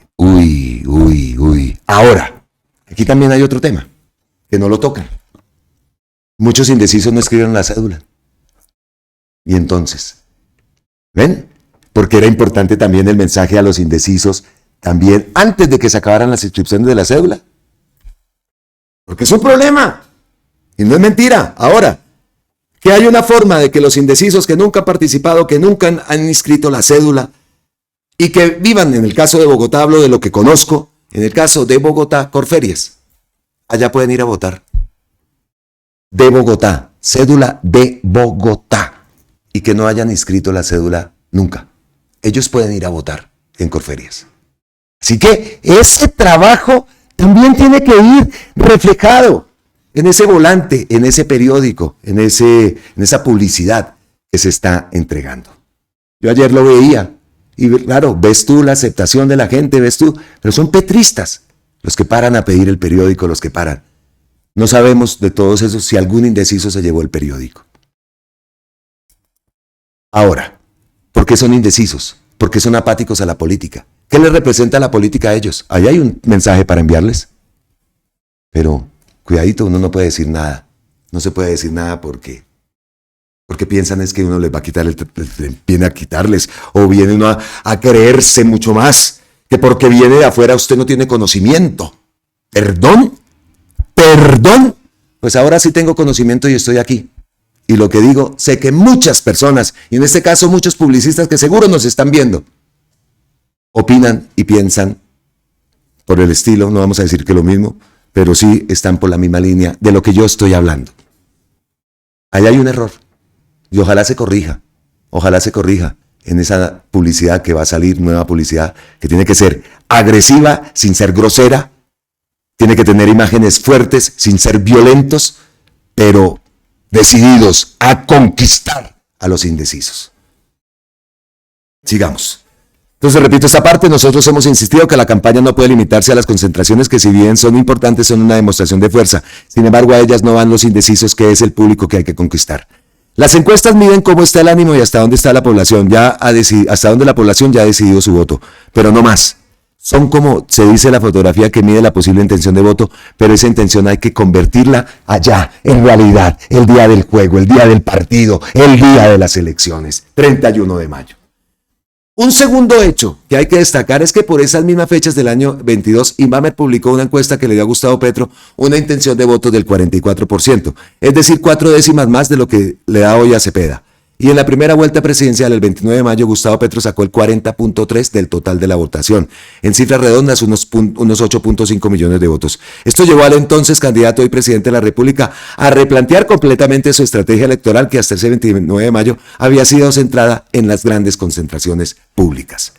Ahora, aquí también hay otro tema, que no lo tocan. Muchos indecisos no escribieron la cédula. Y entonces, ¿ven? Porque era importante también el mensaje a los indecisos, también antes de que se acabaran las inscripciones de la cédula. Porque es un problema. Y no es mentira. Ahora, que hay una forma de que los indecisos que nunca han participado, que nunca han inscrito la cédula, y que vivan, en el caso de Bogotá, hablo de lo que conozco, en el caso de Bogotá, Corferias. Allá pueden ir a votar. De Bogotá, cédula de Bogotá. Y que no hayan inscrito la cédula nunca. Ellos pueden ir a votar en Corferias. Así que ese trabajo también tiene que ir reflejado. en ese volante, en ese periódico, en esa publicidad que se está entregando. Yo ayer lo veía y claro, ves tú la aceptación de la gente, ves tú, pero son petristas los que paran a pedir el periódico, los que paran. No sabemos de todos esos si algún indeciso se llevó el periódico. Ahora, ¿por qué son indecisos? ¿Por qué son apáticos a la política? ¿Qué les representa la política a ellos? Ahí hay un mensaje para enviarles. Pero, cuidadito, uno no puede decir nada. No se puede decir nada porque piensan es que uno les va a quitar, viene a quitarles, o viene uno a creerse mucho más, que porque viene de afuera usted no tiene conocimiento. ¿Perdón? ¿Perdón? Pues ahora sí tengo conocimiento y estoy aquí. Y lo que digo, sé que muchas personas, y en este caso muchos publicistas que seguro nos están viendo, opinan y piensan por el estilo, no vamos a decir que lo mismo, pero sí están por la misma línea de lo que yo estoy hablando. Ahí hay un error. Y ojalá se corrija en esa publicidad que va a salir, nueva publicidad, que tiene que ser agresiva sin ser grosera, tiene que tener imágenes fuertes sin ser violentos, pero decididos a conquistar a los indecisos. Sigamos. Entonces, repito esta parte, nosotros hemos insistido que la campaña no puede limitarse a las concentraciones que si bien son importantes, son una demostración de fuerza. Sin embargo, a ellas no van los indecisos, que es el público que hay que conquistar. Las encuestas miden cómo está el ánimo y hasta dónde está la población, hasta dónde la población ya ha decidido su voto, pero no más. Son como se dice la fotografía que mide la posible intención de voto, pero esa intención hay que convertirla allá, en realidad, el día del juego, el día del partido, el día de las elecciones, 31 de mayo. Un segundo hecho que hay que destacar es que por esas mismas fechas del año 22, Invamer publicó una encuesta que le dio a Gustavo Petro una intención de votos del 44%, es decir, 4 décimas más de lo que le da hoy a Cepeda. Y en la primera vuelta presidencial, el 29 de mayo, Gustavo Petro sacó el 40.3% del total de la votación. En cifras redondas, unos 8.5 millones de votos. Esto llevó al entonces candidato y presidente de la República a replantear completamente su estrategia electoral, que hasta ese 29 de mayo había sido centrada en las grandes concentraciones públicas.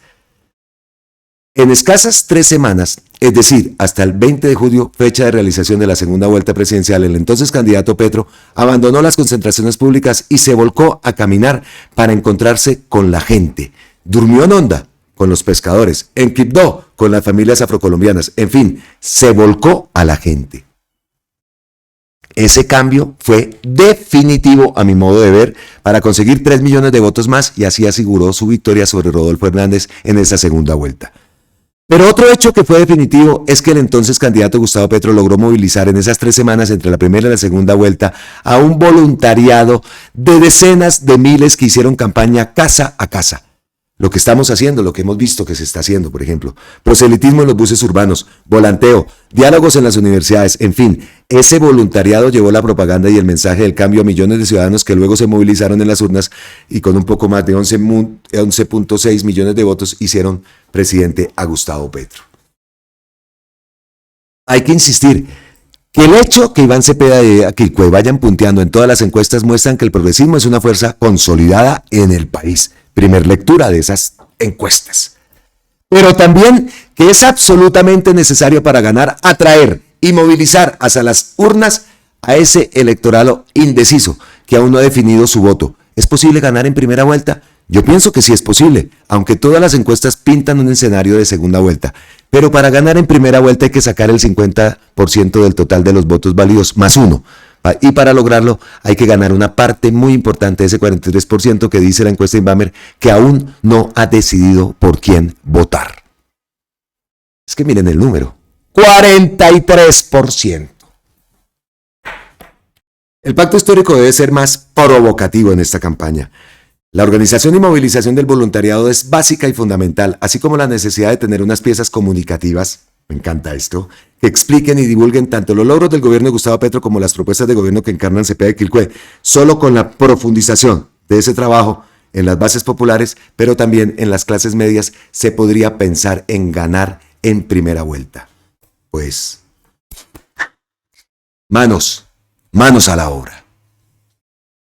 En escasas 3 semanas, es decir, hasta el 20 de julio, fecha de realización de la segunda vuelta presidencial, el entonces candidato Petro abandonó las concentraciones públicas y se volcó a caminar para encontrarse con la gente. Durmió en Honda con los pescadores, en Quibdó con las familias afrocolombianas, en fin, se volcó a la gente. Ese cambio fue definitivo, a mi modo de ver, para conseguir 3 millones de votos más y así aseguró su victoria sobre Rodolfo Hernández en esa segunda vuelta. Pero otro hecho que fue definitivo es que el entonces candidato Gustavo Petro logró movilizar en esas 3 semanas entre la primera y la segunda vuelta a un voluntariado de decenas de miles que hicieron campaña casa a casa. Lo que estamos haciendo, lo que hemos visto que se está haciendo, por ejemplo, proselitismo en los buses urbanos, volanteo, diálogos en las universidades, en fin, ese voluntariado llevó la propaganda y el mensaje del cambio a millones de ciudadanos que luego se movilizaron en las urnas y con un poco más de 11.6 millones de votos hicieron presidente a Gustavo Petro. Hay que insistir que el hecho que Iván Cepeda y Aquilcue vayan punteando en todas las encuestas muestran que el progresismo es una fuerza consolidada en el país. Primer lectura de esas encuestas. Pero también que es absolutamente necesario para ganar, atraer y movilizar hacia las urnas a ese electorado indeciso que aún no ha definido su voto. ¿Es posible ganar en primera vuelta? Yo pienso que sí es posible, aunque todas las encuestas pintan un escenario de segunda vuelta. Pero para ganar en primera vuelta hay que sacar el 50% del total de los votos válidos más 1. Y para lograrlo hay que ganar una parte muy importante de ese 43% que dice la encuesta Invamer que aún no ha decidido por quién votar. Es que miren el número, 43%. El pacto histórico debe ser más provocativo en esta campaña. La organización y movilización del voluntariado es básica y fundamental, así como la necesidad de tener unas piezas comunicativas, me encanta esto, que expliquen y divulguen tanto los logros del gobierno de Gustavo Petro como las propuestas de gobierno que encarnan Cepeda y Aquilcue. Solo con la profundización de ese trabajo en las bases populares, pero también en las clases medias, se podría pensar en ganar en primera vuelta. Pues, manos a la obra.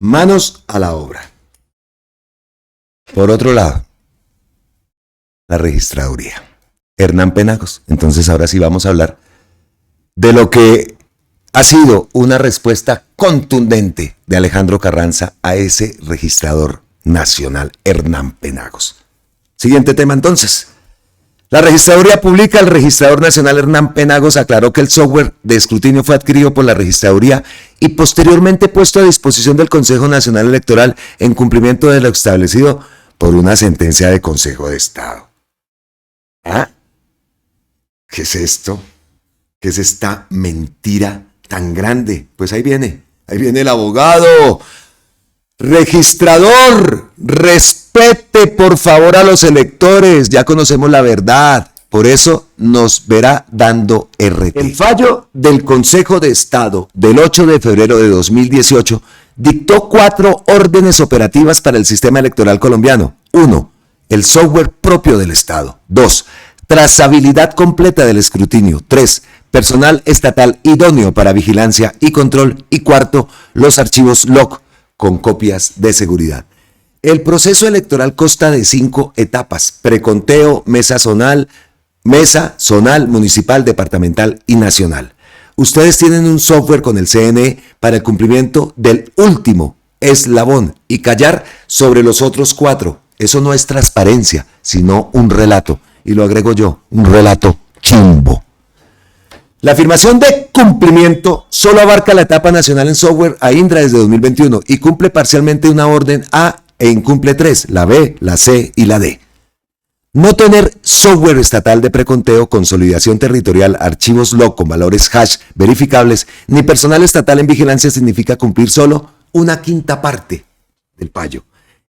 Manos a la obra. Por otro lado, la registraduría. Hernán Penagos. Entonces ahora sí vamos a hablar de lo que ha sido una respuesta contundente de Alejandro Carranza a ese registrador nacional, Hernán Penagos. Siguiente tema entonces. La registraduría pública, el registrador nacional Hernán Penagos aclaró que el software de escrutinio fue adquirido por la registraduría y posteriormente puesto a disposición del Consejo Nacional Electoral en cumplimiento de lo establecido por una sentencia de Consejo de Estado. ¿Ah? ¿Qué es esto? ¿Qué es esta mentira tan grande? Pues ahí viene el abogado. Registrador, respete por favor a los electores, ya conocemos la verdad, por eso nos verá dando RT. El fallo del Consejo de Estado del 8 de febrero de 2018 dictó 4 órdenes operativas para el sistema electoral colombiano. 1. El software propio del Estado. 2. Trazabilidad completa del escrutinio. 3. Personal estatal idóneo para vigilancia y control. Y 4. Los archivos log con copias de seguridad. El proceso electoral consta de 5 etapas: preconteo, mesa zonal, municipal, departamental y nacional. Ustedes tienen un software con el CNE para el cumplimiento del último eslabón y callar sobre los otros 4. Eso no es transparencia, sino un relato. Y lo agrego yo, un relato chimbo. La afirmación de cumplimiento solo abarca la etapa nacional en software a Indra desde 2021 y cumple parcialmente una orden A e incumple 3, la B, la C y la D. No tener software estatal de preconteo, consolidación territorial, archivos log con valores hash verificables, ni personal estatal en vigilancia significa cumplir solo una quinta parte del fallo.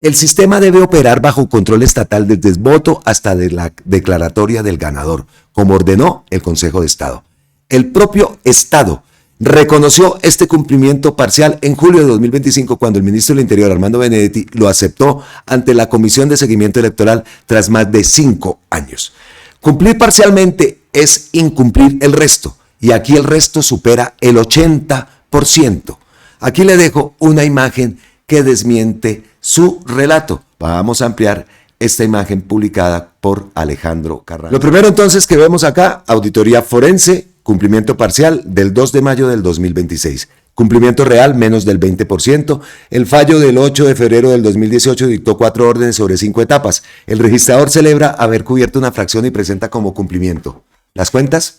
El sistema debe operar bajo control estatal desde el voto hasta de la declaratoria del ganador, como ordenó el Consejo de Estado. El propio Estado reconoció este cumplimiento parcial en julio de 2025 cuando el ministro del Interior, Armando Benedetti, lo aceptó ante la Comisión de Seguimiento Electoral tras más de 5 años. Cumplir parcialmente es incumplir el resto, y aquí el resto supera el 80%. Aquí le dejo una imagen que desmiente su relato. Vamos a ampliar esta imagen publicada por Alejandro Carranza. Lo primero entonces que vemos acá, auditoría forense, cumplimiento parcial del 2 de mayo del 2026. Cumplimiento real, menos del 20%. El fallo del 8 de febrero del 2018 dictó 4 órdenes sobre 5 etapas. El registrador celebra haber cubierto una fracción y presenta como cumplimiento. ¿Las cuentas?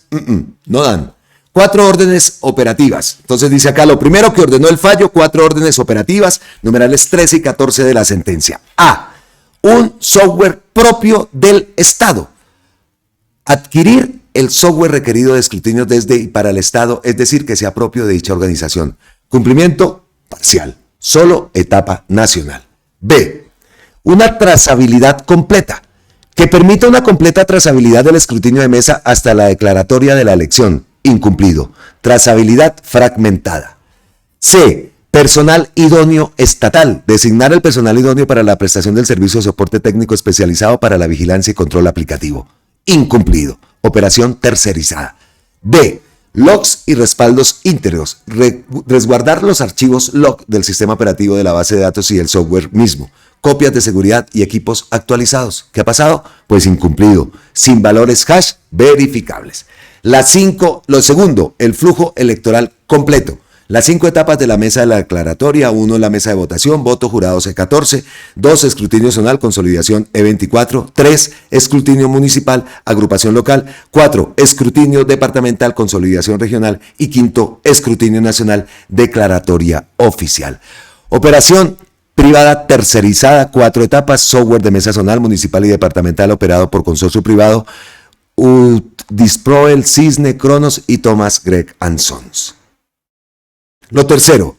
No dan. 4 órdenes operativas. Entonces dice acá, lo primero que ordenó el fallo, 4 órdenes operativas, numerales 13 y 14 de la sentencia. A. Un software propio del Estado. Adquirir el software requerido de escrutinio desde y para el Estado, es decir, que sea propio de dicha organización. Cumplimiento parcial, solo etapa nacional. B. Una trazabilidad completa, que permita una completa trazabilidad del escrutinio de mesa hasta la declaratoria de la elección. Incumplido. Trazabilidad fragmentada. C. Personal idóneo estatal. Designar el personal idóneo para la prestación del servicio de soporte técnico especializado para la vigilancia y control aplicativo. Incumplido. Operación tercerizada. D. Logs y respaldos íntegros. Resguardar los archivos log del sistema operativo de la base de datos y el software mismo. Copias de seguridad y equipos actualizados. ¿Qué ha pasado? Pues incumplido. Sin valores hash verificables. Lo segundo, el flujo electoral completo. Las 5 etapas de la mesa de la declaratoria: 1, la mesa de votación, voto jurado C14, 2, escrutinio zonal, consolidación E24, 3, escrutinio municipal, agrupación local, 4, escrutinio departamental, consolidación regional y 5, escrutinio nacional, declaratoria oficial. Operación privada tercerizada, 4 etapas, software de mesa zonal, municipal y departamental operado por consorcio privado, Disproel, Cisne, Cronos y Thomas Gregg & Sons. Lo tercero,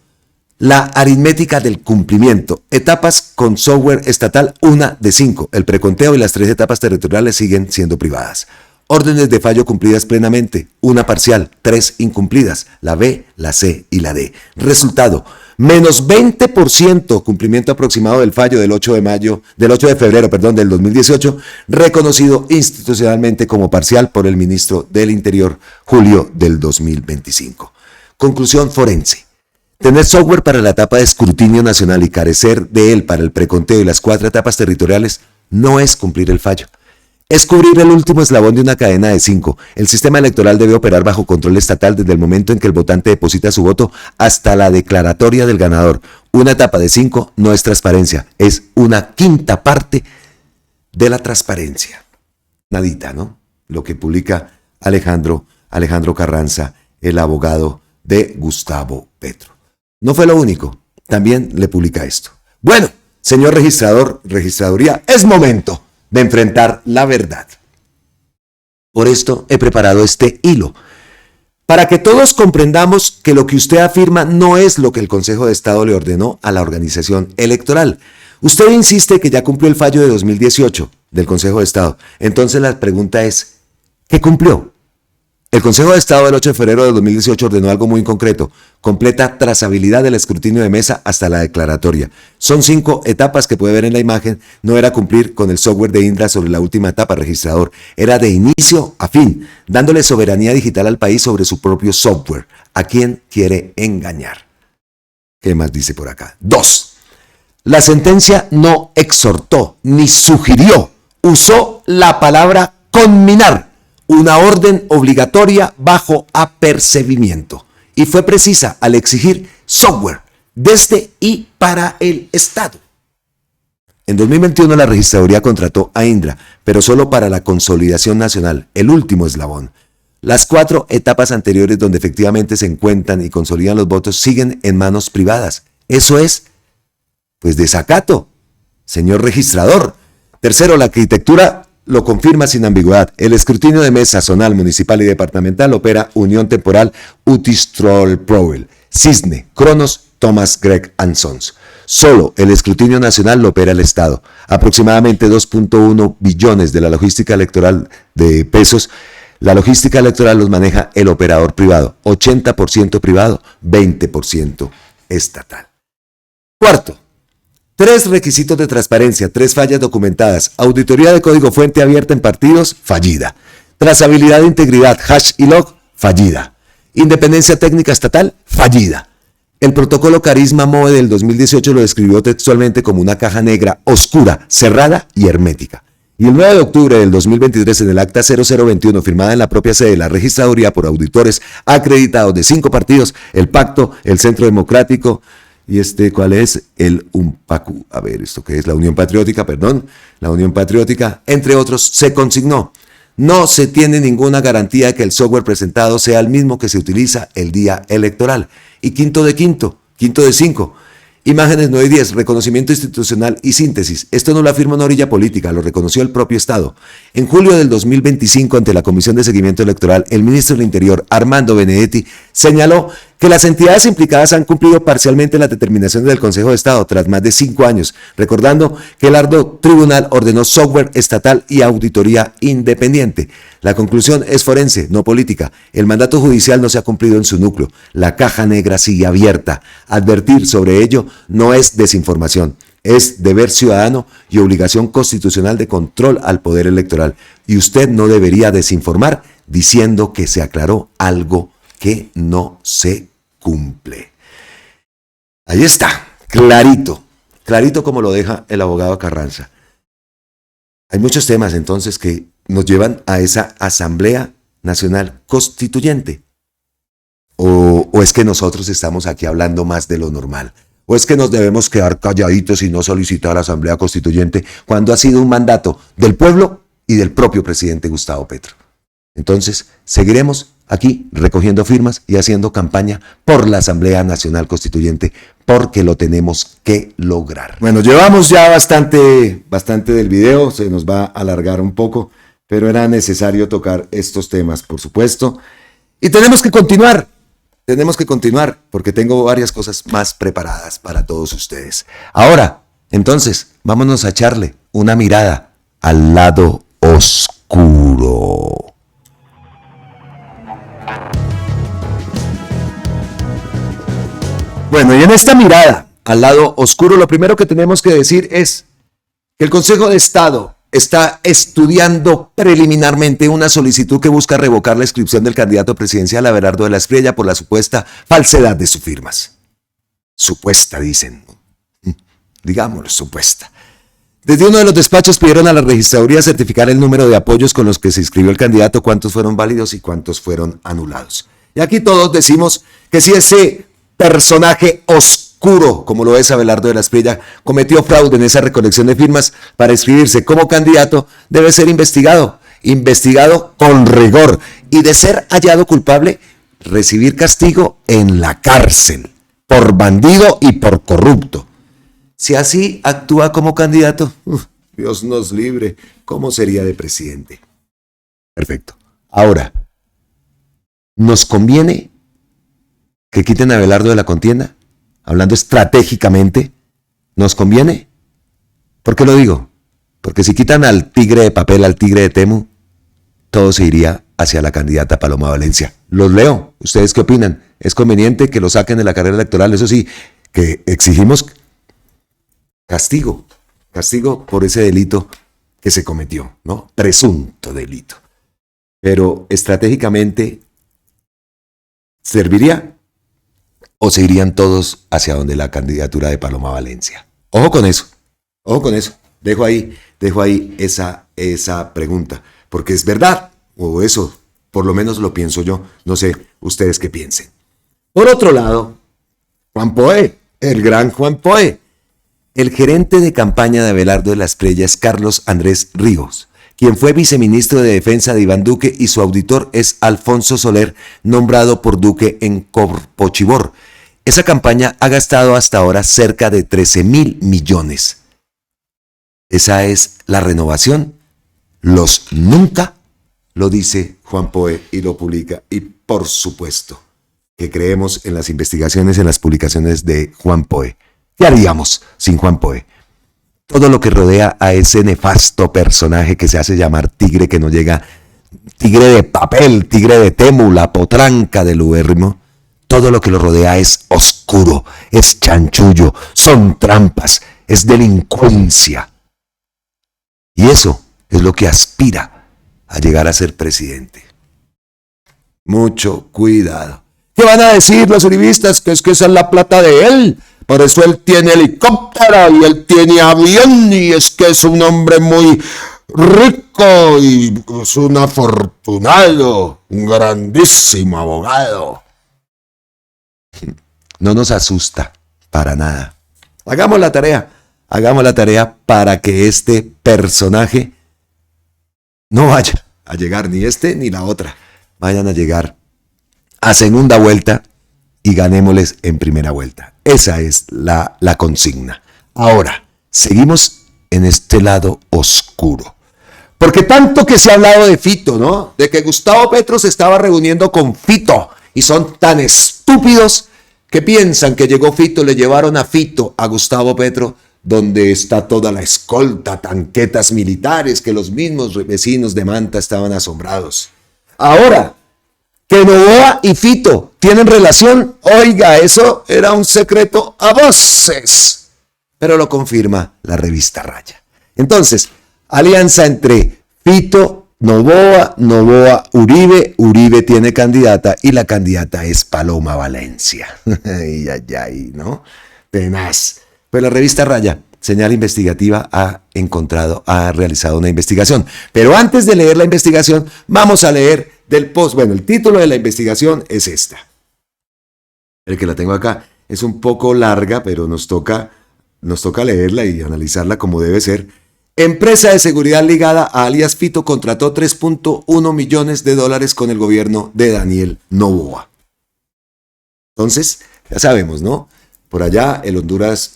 la aritmética del cumplimiento. Etapas con software estatal, 1 de 5. El preconteo y las 3 etapas territoriales siguen siendo privadas. Órdenes de fallo cumplidas plenamente, 1 parcial, 3 incumplidas, la B, la C y la D. Resultado, menos 20% cumplimiento aproximado del fallo del 8 de febrero del 2018, reconocido institucionalmente como parcial por el ministro del Interior, julio del 2025. Conclusión forense. Tener software para la etapa de escrutinio nacional y carecer de él para el preconteo y las 4 etapas territoriales no es cumplir el fallo. es cubrir el último eslabón de una cadena de 5. El sistema electoral debe operar bajo control estatal desde el momento en que el votante deposita su voto hasta la declaratoria del ganador. Una etapa de 5 no es transparencia, es una quinta parte de la transparencia. Nadita, ¿no? Lo que publica Alejandro Carranza, el abogado de Gustavo Petro. No fue lo único, también le publica esto. Bueno, señor registrador, registraduría, es momento de enfrentar la verdad. Por esto he preparado este hilo, para que todos comprendamos que lo que usted afirma no es lo que el Consejo de Estado le ordenó a la organización electoral. Usted insiste que ya cumplió el fallo de 2018 del Consejo de Estado. Entonces la pregunta es, ¿qué cumplió? El Consejo de Estado del 8 de febrero de 2018 ordenó algo muy concreto: completa trazabilidad del escrutinio de mesa hasta la declaratoria. Son 5 etapas que puede ver en la imagen. No era cumplir con el software de Indra sobre la última etapa, registrador. Era de inicio a fin, dándole soberanía digital al país sobre su propio software. ¿A quién quiere engañar? ¿Qué más dice por acá? 2. La sentencia no exhortó ni sugirió, usó la palabra conminar, una orden obligatoria bajo apercibimiento, y fue precisa al exigir software desde y para el Estado. En 2021 la registraduría contrató a Indra, pero solo para la consolidación nacional, el último eslabón. Las 4 etapas anteriores donde efectivamente se encuentran y consolidan los votos siguen en manos privadas. Eso es, pues, desacato, señor registrador. Tercero, la arquitectura lo confirma sin ambigüedad. El escrutinio de mesa zonal, municipal y departamental opera Unión Temporal Utistrol Powell, Cisne, Cronos, Thomas Gregg & Sons. Solo el escrutinio nacional lo opera el Estado. Aproximadamente 2.1 billones de la logística electoral de pesos. La logística electoral los maneja el operador privado, 80% privado, 20% estatal. Cuarto, 3 requisitos de transparencia, 3 fallas documentadas. Auditoría de código fuente abierta en partidos, fallida. Trazabilidad de integridad, hash y log, fallida. Independencia técnica estatal, fallida. El protocolo Carisma MOE del 2018 lo describió textualmente como una caja negra, oscura, cerrada y hermética. Y el 9 de octubre del 2023, en el acta 0021, firmada en la propia sede de la registraduría por auditores acreditados de 5 partidos, el Pacto, el Centro Democrático, y ¿cuál es? El UNPACU. A ver, ¿esto qué es? La Unión Patriótica, la Unión Patriótica, entre otros, se consignó: no se tiene ninguna garantía de que el software presentado sea el mismo que se utiliza el día electoral. Y quinto de 5, imágenes 9 y 10, reconocimiento institucional y síntesis. Esto no lo afirma una orilla política, lo reconoció el propio Estado. En julio del 2025, ante la Comisión de Seguimiento Electoral, el ministro del Interior, Armando Benedetti, señaló que las entidades implicadas han cumplido parcialmente las determinaciones del Consejo de Estado tras más de 5 años, recordando que el arduo tribunal ordenó software estatal y auditoría independiente. La conclusión es forense, no política. El mandato judicial no se ha cumplido en su núcleo. La caja negra sigue abierta. Advertir sobre ello no es desinformación, es deber ciudadano y obligación constitucional de control al poder electoral. Y usted no debería desinformar diciendo que se aclaró algo que no se cumple. Ahí está, clarito como lo deja el abogado Carranza. Hay muchos temas entonces que nos llevan a esa Asamblea Nacional Constituyente. ¿O es que nosotros estamos aquí hablando más de lo normal? ¿O es que nos debemos quedar calladitos y no solicitar a la Asamblea Constituyente cuando ha sido un mandato del pueblo y del propio presidente Gustavo Petro? Entonces, seguiremos aquí recogiendo firmas y haciendo campaña por la Asamblea Nacional Constituyente, porque lo tenemos que lograr. Bueno, llevamos ya bastante del video, se nos va a alargar un poco, pero era necesario tocar estos temas, por supuesto. Y tenemos que continuar, porque tengo varias cosas más preparadas para todos ustedes. Ahora, entonces, vámonos a echarle una mirada al lado oscuro. Bueno, y en esta mirada al lado oscuro, lo primero que tenemos que decir es que el Consejo de Estado está estudiando preliminarmente una solicitud que busca revocar la inscripción del candidato presidencial Abelardo de la Espriella por la supuesta falsedad de sus firmas. Supuesta, dicen. Digámoslo, supuesta. Desde uno de los despachos pidieron a la registraduría certificar el número de apoyos con los que se inscribió el candidato, cuántos fueron válidos y cuántos fueron anulados. Y aquí todos decimos que si ese personaje oscuro, como lo es Abelardo de la Espriella, cometió fraude en esa recolección de firmas para inscribirse como candidato, debe ser investigado con rigor y, de ser hallado culpable, recibir castigo en la cárcel por bandido y por corrupto. Si así actúa como candidato, Dios nos libre, ¿cómo sería de presidente? Perfecto. Ahora, ¿nos conviene que quiten a Abelardo de la contienda? Hablando estratégicamente, ¿nos conviene? ¿Por qué lo digo? Porque si quitan al tigre de papel, al tigre de Temu, todo se iría hacia la candidata Paloma Valencia. Los leo. ¿Ustedes qué opinan? ¿Es conveniente que lo saquen de la carrera electoral? Eso sí, que exigimos castigo por ese delito que se cometió, ¿no? Presunto delito. Pero estratégicamente, ¿serviría? ¿O se irían todos hacia donde la candidatura de Paloma Valencia? Ojo con eso. Dejo ahí esa pregunta, porque es verdad, o eso por lo menos lo pienso yo, no sé ustedes qué piensen. Por otro lado, Juan Poe, el gran Juan Poe. El gerente de campaña de Abelardo de la Espriella es Carlos Andrés Ríos, quien fue viceministro de Defensa de Iván Duque, y su auditor es Alfonso Soler, nombrado por Duque en Corpochivor. Esa campaña ha gastado hasta ahora cerca de 13.000 millones. Esa es la renovación. Los nunca, lo dice Juan Poe y lo publica. Y por supuesto que creemos en las investigaciones, en las publicaciones de Juan Poe. ¿Qué haríamos sin Juan Poe? Todo lo que rodea a ese nefasto personaje que se hace llamar tigre, que no llega, tigre de papel, tigre de Temu, la potranca del ubérrimo, todo lo que lo rodea es oscuro, es chanchullo, son trampas, es delincuencia. Y eso es lo que aspira a llegar a ser presidente. Mucho cuidado. ¿Qué van a decir los uribistas? Que esa es la plata de él. Por eso él tiene helicóptero y él tiene avión, y es que es un hombre muy rico y es un afortunado, un grandísimo abogado. No nos asusta para nada. Hagamos la tarea para que este personaje no vaya a llegar, ni este ni la otra, vayan a llegar a segunda vuelta y ganémosles en primera vuelta. Esa es la consigna. Ahora, seguimos en este lado oscuro. Porque tanto que se ha hablado de Fito, ¿no? De que Gustavo Petro se estaba reuniendo con Fito. Y son tan estúpidos que piensan que llegó Fito, le llevaron a Fito a Gustavo Petro, donde está toda la escolta, tanquetas militares, que los mismos vecinos de Manta estaban asombrados. Ahora, que Noboa y Fito tienen relación, oiga, eso era un secreto a voces, pero lo confirma la revista Raya. Entonces, alianza entre Fito, Noboa, Uribe tiene candidata, y la candidata es Paloma Valencia. Ay, ¿no? Tenaz. Pues la revista Raya, señal investigativa, ha realizado una investigación. Pero antes de leer la investigación, vamos a leer del post. Bueno, el título de la investigación es esta. El que la tengo acá es un poco larga, pero nos toca leerla y analizarla como debe ser. Empresa de seguridad ligada a alias Fito contrató $3.1 millones con el gobierno de Daniel Noboa. Entonces, ya sabemos, ¿no? Por allá el Honduras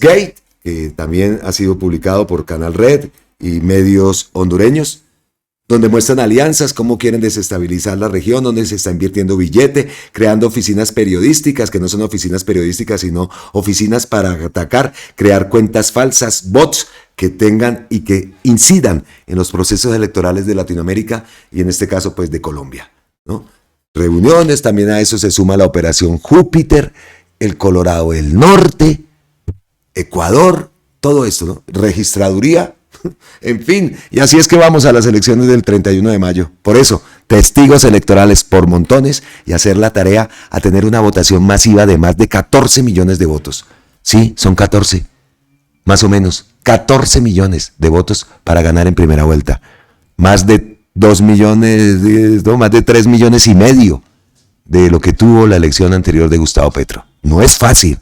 Gate, que también ha sido publicado por Canal Red y medios hondureños, donde muestran alianzas, cómo quieren desestabilizar la región, donde se está invirtiendo billete, creando oficinas periodísticas, que no son oficinas periodísticas, sino oficinas para atacar, crear cuentas falsas, bots que tengan y que incidan en los procesos electorales de Latinoamérica y en este caso pues de Colombia, ¿no? Reuniones, también a eso se suma la Operación Júpiter, el Colorado del Norte, Ecuador, todo esto, ¿no? Registraduría, en fin, y así es que vamos a las elecciones del 31 de mayo. Por eso, testigos electorales por montones y hacer la tarea a tener una votación masiva de más de 14 millones de votos. Sí, son 14, más o menos, 14 millones de votos para ganar en primera vuelta. Más de 2 millones, más de 3 millones y medio de lo que tuvo la elección anterior de Gustavo Petro. No es fácil,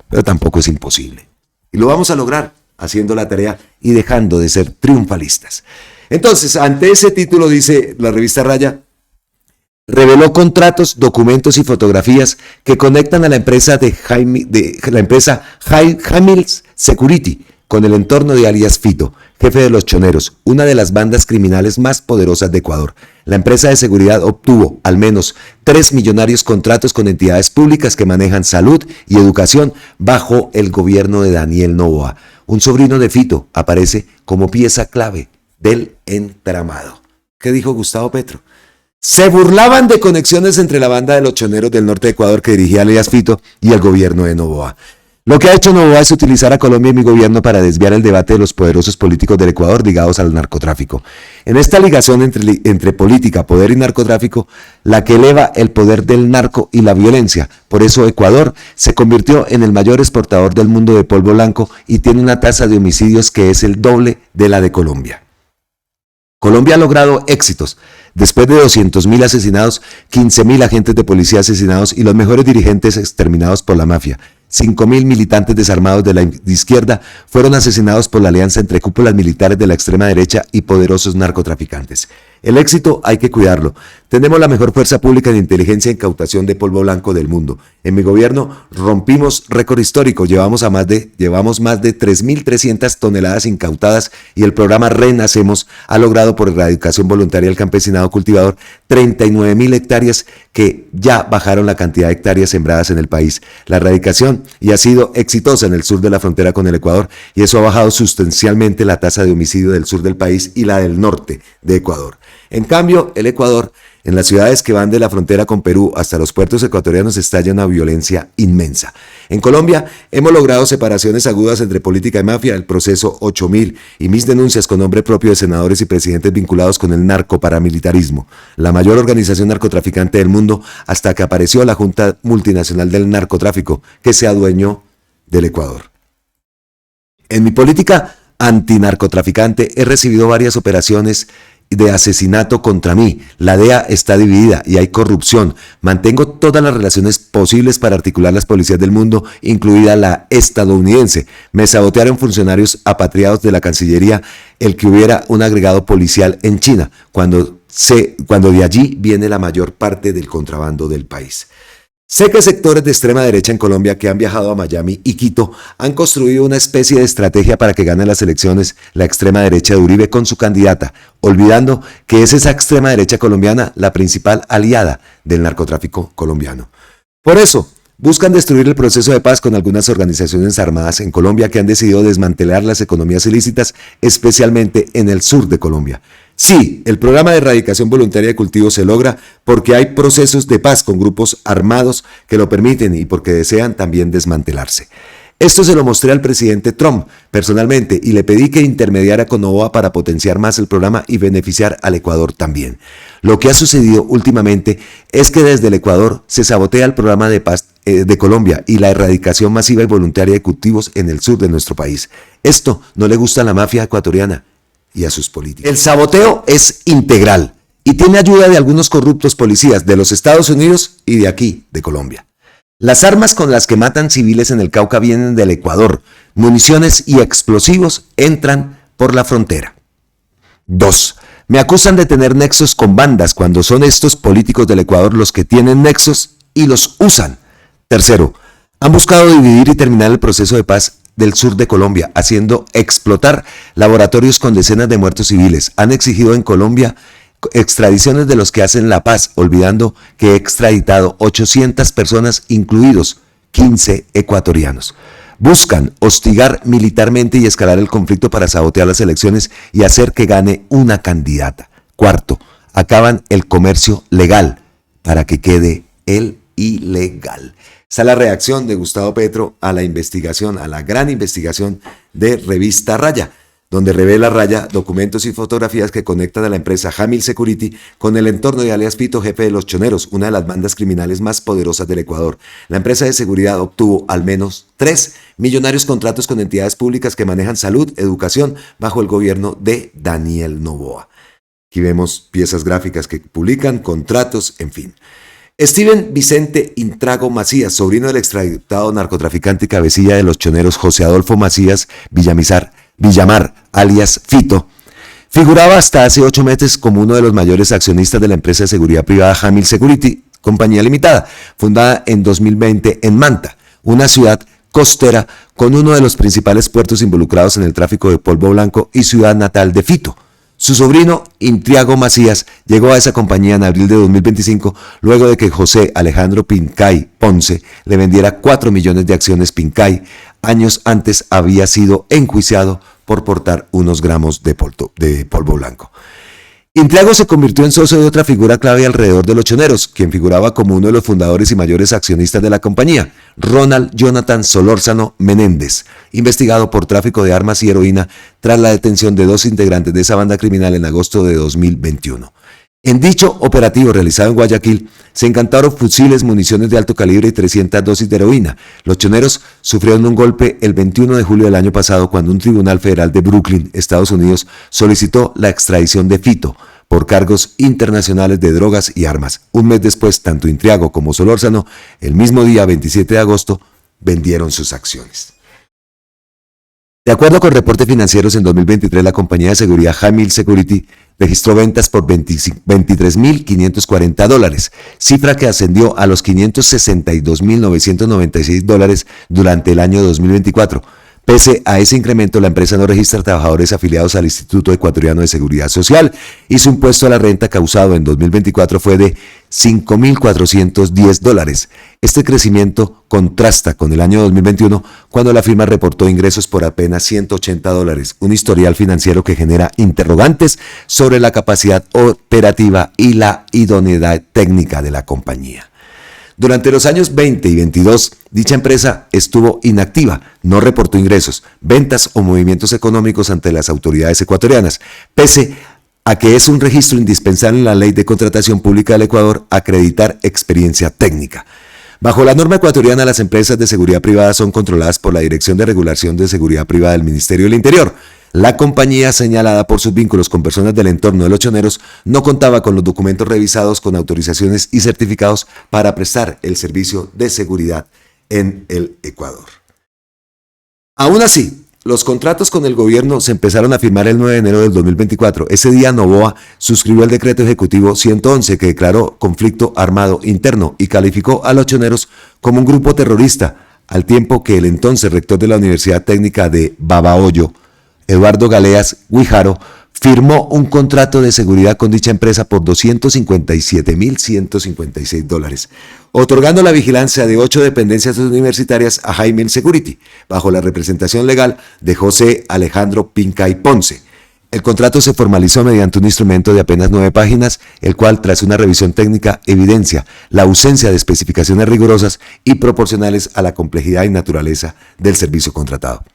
pero tampoco es imposible. Y lo vamos a lograr haciendo la tarea y dejando de ser triunfalistas. Entonces, ante ese título dice la revista Raya, reveló contratos, documentos y fotografías que conectan a la empresa Hamills Security con el entorno de alias Fito, jefe de los Choneros, una de las bandas criminales más poderosas de Ecuador. La empresa de seguridad obtuvo al menos 3 millonarios contratos con entidades públicas que manejan salud y educación bajo el gobierno de Daniel Noboa. Un sobrino de Fito aparece como pieza clave del entramado. ¿Qué dijo Gustavo Petro? Se burlaban de conexiones entre la banda de los Choneros del norte de Ecuador que dirigía alias Fito y el gobierno de Noboa. Lo que ha hecho Noboa es utilizar a Colombia y mi gobierno para desviar el debate de los poderosos políticos del Ecuador ligados al narcotráfico. En esta ligación entre política, poder y narcotráfico, la que eleva el poder del narco y la violencia. Por eso Ecuador se convirtió en el mayor exportador del mundo de polvo blanco y tiene una tasa de homicidios que es el doble de la de Colombia. Colombia ha logrado éxitos. Después de 200.000 asesinados, 15.000 agentes de policía asesinados y los mejores dirigentes exterminados por la mafia. 5.000 militantes desarmados de la izquierda fueron asesinados por la alianza entre cúpulas militares de la extrema derecha y poderosos narcotraficantes. El éxito hay que cuidarlo. Tenemos la mejor fuerza pública de inteligencia e incautación de polvo blanco del mundo. En mi gobierno rompimos récord histórico, llevamos más de 3.300 toneladas incautadas y el programa Renacemos ha logrado por erradicación voluntaria del campesinado cultivador 39.000 hectáreas que ya bajaron la cantidad de hectáreas sembradas en el país. La erradicación y ha sido exitosa en el sur de la frontera con el Ecuador y eso ha bajado sustancialmente la tasa de homicidio del sur del país y la del norte de Ecuador. En cambio, el Ecuador, en las ciudades que van de la frontera con Perú hasta los puertos ecuatorianos, estalla una violencia inmensa. En Colombia hemos logrado separaciones agudas entre política y mafia, el proceso 8000 y mis denuncias con nombre propio de senadores y presidentes vinculados con el narcoparamilitarismo, la mayor organización narcotraficante del mundo hasta que apareció la Junta Multinacional del Narcotráfico, que se adueñó del Ecuador. En mi política antinarcotraficante he recibido varias operaciones de asesinato contra mí. La DEA está dividida y hay corrupción. Mantengo todas las relaciones posibles para articular las policías del mundo, incluida la estadounidense. Me sabotearon funcionarios apatriados de la Cancillería el que hubiera un agregado policial en China, cuando de allí viene la mayor parte del contrabando del país. Sé que sectores de extrema derecha en Colombia que han viajado a Miami y Quito han construido una especie de estrategia para que gane las elecciones la extrema derecha de Uribe con su candidata, olvidando que es esa extrema derecha colombiana la principal aliada del narcotráfico colombiano. Por eso, buscan destruir el proceso de paz con algunas organizaciones armadas en Colombia que han decidido desmantelar las economías ilícitas, especialmente en el sur de Colombia. Sí, el programa de erradicación voluntaria de cultivos se logra porque hay procesos de paz con grupos armados que lo permiten y porque desean también desmantelarse. Esto se lo mostré al presidente Trump personalmente y le pedí que intermediara con Noboa para potenciar más el programa y beneficiar al Ecuador también. Lo que ha sucedido últimamente es que desde el Ecuador se sabotea el programa de paz de Colombia y la erradicación masiva y voluntaria de cultivos en el sur de nuestro país. Esto no le gusta a la mafia ecuatoriana y a sus políticos. El saboteo es integral y tiene ayuda de algunos corruptos policías de los Estados Unidos y de aquí, de Colombia. Las armas con las que matan civiles en el Cauca vienen del Ecuador. Municiones y explosivos entran por la frontera. 2. Me acusan de tener nexos con bandas cuando son estos políticos del Ecuador los que tienen nexos y los usan. 3. Han buscado dividir y terminar el proceso de paz del sur de Colombia, haciendo explotar laboratorios con decenas de muertos civiles. Han exigido en Colombia extradiciones de los que hacen la paz, olvidando que he extraditado 800 personas, incluidos 15 ecuatorianos. Buscan hostigar militarmente y escalar el conflicto para sabotear las elecciones y hacer que gane una candidata. 4. Acaban el comercio legal para que quede el ilegal. Esa es la reacción de Gustavo Petro a la investigación, a la gran investigación de Revista Raya. donde revela raya documentos y fotografías que conectan a la empresa Jamil Security con el entorno de alias Fito, jefe de los choneros, una de las bandas criminales más poderosas del Ecuador. La empresa de seguridad obtuvo al menos 3 millonarios contratos con entidades públicas que manejan salud, educación, bajo el gobierno de Daniel Noboa. Aquí vemos piezas gráficas que publican, contratos, en fin. Steven Vicente Intrago Macías, sobrino del extraditado narcotraficante y cabecilla de los choneros José Adolfo Macías Villamar, alias Fito, figuraba hasta hace 8 meses como uno de los mayores accionistas de la empresa de seguridad privada Jamil Security, compañía limitada, fundada en 2020 en Manta, una ciudad costera con uno de los principales puertos involucrados en el tráfico de polvo blanco y ciudad natal de Fito. Su sobrino, Intriago Macías, llegó a esa compañía en abril de 2025, luego de que José Alejandro Pincay Ponce le vendiera 4 millones de acciones Pincay. Años antes había sido enjuiciado por portar unos gramos de polvo blanco. Intriago se convirtió en socio de otra figura clave alrededor de los choneros, quien figuraba como uno de los fundadores y mayores accionistas de la compañía, Ronald Jonathan Solórzano Menéndez, investigado por tráfico de armas y heroína tras la detención de 2 integrantes de esa banda criminal en agosto de 2021. En dicho operativo realizado en Guayaquil, se incautaron fusiles, municiones de alto calibre y 300 dosis de heroína. Los choneros sufrieron un golpe el 21 de julio del año pasado cuando un tribunal federal de Brooklyn, Estados Unidos, solicitó la extradición de Fito por cargos internacionales de drogas y armas. Un mes después, tanto Intriago como Solórzano, el mismo día 27 de agosto, vendieron sus acciones. De acuerdo con reportes financieros, en 2023 la compañía de seguridad Jamil Security registró ventas por $23.540, cifra que ascendió a los $562.996 durante el año 2024. Pese a ese incremento, la empresa no registra trabajadores afiliados al Instituto Ecuatoriano de Seguridad Social y su impuesto a la renta causado en 2024 fue de $5.410. Este crecimiento contrasta con el año 2021, cuando la firma reportó ingresos por apenas $180, un historial financiero que genera interrogantes sobre la capacidad operativa y la idoneidad técnica de la compañía. Durante los años 20 y 22, dicha empresa estuvo inactiva, no reportó ingresos, ventas o movimientos económicos ante las autoridades ecuatorianas, pese a que es un registro indispensable en la Ley de Contratación Pública del Ecuador acreditar experiencia técnica. Bajo la norma ecuatoriana, las empresas de seguridad privada son controladas por la Dirección de Regulación de Seguridad Privada del Ministerio del Interior. La compañía, señalada por sus vínculos con personas del entorno de los choneros, no contaba con los documentos revisados con autorizaciones y certificados para prestar el servicio de seguridad en el Ecuador. Aún así, los contratos con el gobierno se empezaron a firmar el 9 de enero del 2024. Ese día Noboa suscribió el decreto ejecutivo 111 que declaró conflicto armado interno y calificó a los choneros como un grupo terrorista, al tiempo que el entonces rector de la Universidad Técnica de Babahoyo, Eduardo Galeas Guijaro, firmó un contrato de seguridad con dicha empresa por $257.156, otorgando la vigilancia de 8 dependencias universitarias a Jamil Security, bajo la representación legal de José Alejandro Pincay Ponce. El contrato se formalizó mediante un instrumento de apenas 9 páginas, el cual, tras una revisión técnica, evidencia la ausencia de especificaciones rigurosas y proporcionales a la complejidad y naturaleza del servicio contratado.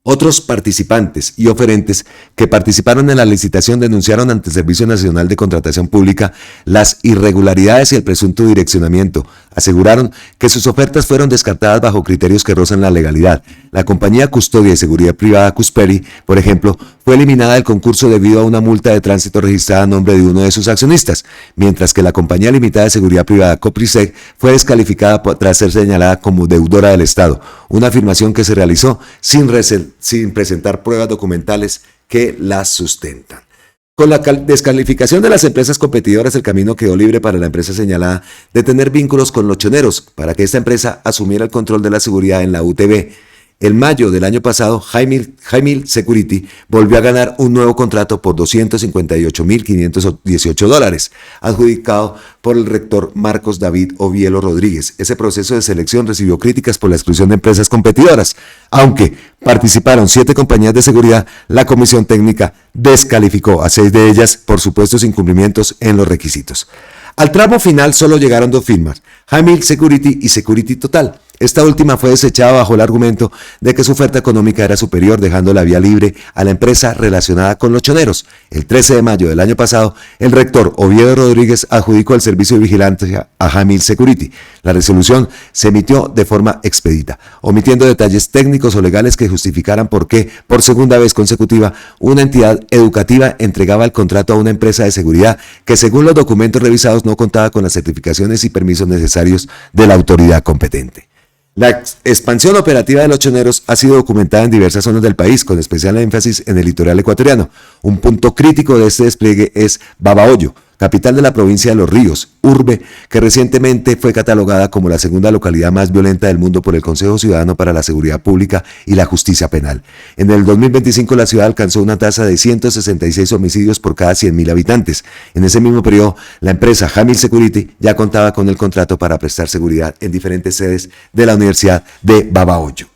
Otros participantes y oferentes que participaron en la licitación denunciaron ante el Servicio Nacional de Contratación Pública las irregularidades y el presunto direccionamiento. Aseguraron que sus ofertas fueron descartadas bajo criterios que rozan la legalidad. La compañía Custodia y Seguridad Privada Cusperi, por ejemplo, fue eliminada del concurso debido a una multa de tránsito registrada a nombre de uno de sus accionistas, mientras que la Compañía Limitada de Seguridad Privada Coprisec fue descalificada tras ser señalada como deudora del Estado, una afirmación que se realizó sin presentar pruebas documentales que las sustentan. Con la descalificación de las empresas competidoras, el camino quedó libre para la empresa señalada de tener vínculos con los choneros para que esta empresa asumiera el control de la seguridad en la UTB. En mayo del año pasado, Jamil Security volvió a ganar un nuevo contrato por $258.518, adjudicado por el rector Marcos David Ovielo Rodríguez. Ese proceso de selección recibió críticas por la exclusión de empresas competidoras. Aunque participaron 7 compañías de seguridad, la comisión técnica descalificó a 6 de ellas por supuestos incumplimientos en los requisitos. Al tramo final solo llegaron 2 firmas, Jamil Security y Security Total, Esta última fue desechada bajo el argumento de que su oferta económica era superior, dejando la vía libre a la empresa relacionada con los choneros. El 13 de mayo del año pasado, el rector Oviedo Rodríguez adjudicó el servicio de vigilancia a Jamil Security. La resolución se emitió de forma expedita, omitiendo detalles técnicos o legales que justificaran por qué, por segunda vez consecutiva, una entidad educativa entregaba el contrato a una empresa de seguridad que, según los documentos revisados, no contaba con las certificaciones y permisos necesarios de la autoridad competente. La expansión operativa de los choneros ha sido documentada en diversas zonas del país, con especial énfasis en el litoral ecuatoriano. Un punto crítico de este despliegue es Babahoyo, capital de la provincia de Los Ríos, urbe que recientemente fue catalogada como la segunda localidad más violenta del mundo por el Consejo Ciudadano para la Seguridad Pública y la Justicia Penal. En el 2025 la ciudad alcanzó una tasa de 166 homicidios por cada 100.000 habitantes. En ese mismo periodo, la empresa Jamil Security ya contaba con el contrato para prestar seguridad en diferentes sedes de la Universidad de Babahoyo.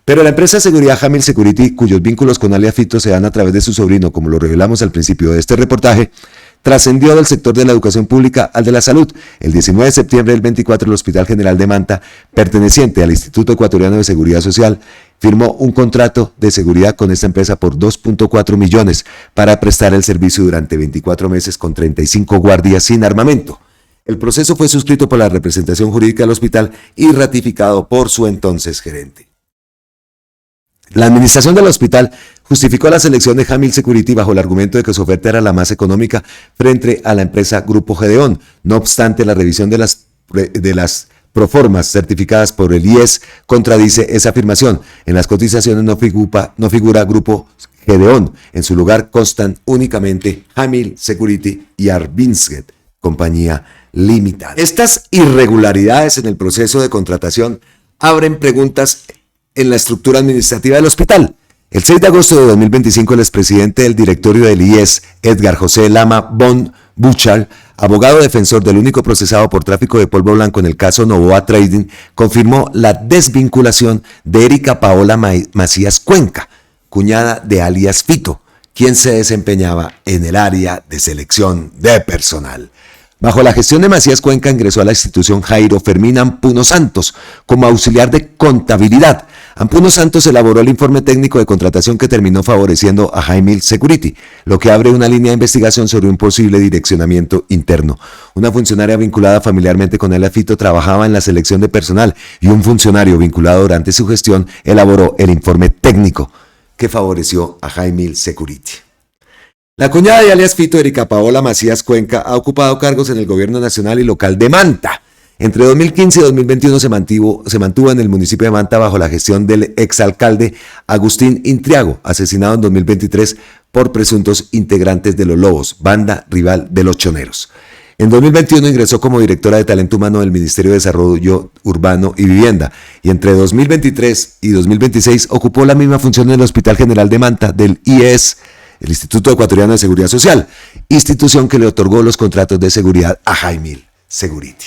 Pero la empresa Seguridad Jamil Security, cuyos vínculos con alias Fito se dan a través de su sobrino, como lo revelamos al principio de este reportaje, trascendió del sector de la educación pública al de la salud. El 19 de septiembre del 24, el Hospital General de Manta, perteneciente al Instituto Ecuatoriano de Seguridad Social, firmó un contrato de seguridad con esta empresa por 2.4 millones para prestar el servicio durante 24 meses con 35 guardias sin armamento. El proceso fue suscrito por la representación jurídica del hospital y ratificado por su entonces gerente. La administración del hospital justificó la selección de Jamil Security bajo el argumento de que su oferta era la más económica frente a la empresa Grupo Gedeón. No obstante, la revisión de las proformas certificadas por el IES contradice esa afirmación. En las cotizaciones no figura Grupo Gedeón. En su lugar constan únicamente Jamil Security y Arbinsget, compañía limitada. Estas irregularidades en el proceso de contratación abren preguntas en la estructura administrativa del hospital. El 6 de agosto de 2025, el expresidente del directorio del IES, Edgar José Lama Von Buchal, abogado defensor del único procesado por tráfico de polvo blanco en el caso Novoa Trading, confirmó la desvinculación de Erika Paola Macías Cuenca, cuñada de alias Fito, quien se desempeñaba en el área de selección de personal. Bajo la gestión de Macías Cuenca ingresó a la institución Jairo Fermín Ampuno Santos como auxiliar de contabilidad. Ampuno Santos elaboró el informe técnico de contratación que terminó favoreciendo a Jamil Security, lo que abre una línea de investigación sobre un posible direccionamiento interno. Una funcionaria vinculada familiarmente con el Fito trabajaba en la selección de personal y un funcionario vinculado durante su gestión elaboró el informe técnico que favoreció a Jamil Security. La cuñada de alias Fito, Erika Paola Macías Cuenca, ha ocupado cargos en el gobierno nacional y local de Manta. Entre 2015 y 2021 se mantuvo en el municipio de Manta bajo la gestión del exalcalde Agustín Intriago, asesinado en 2023 por presuntos integrantes de los Lobos, banda rival de los choneros. En 2021 ingresó como directora de Talento Humano del Ministerio de Desarrollo Urbano y Vivienda, y entre 2023 y 2026 ocupó la misma función en el Hospital General de Manta del IES, el Instituto Ecuatoriano de Seguridad Social, institución que le otorgó los contratos de seguridad a Jamil Security.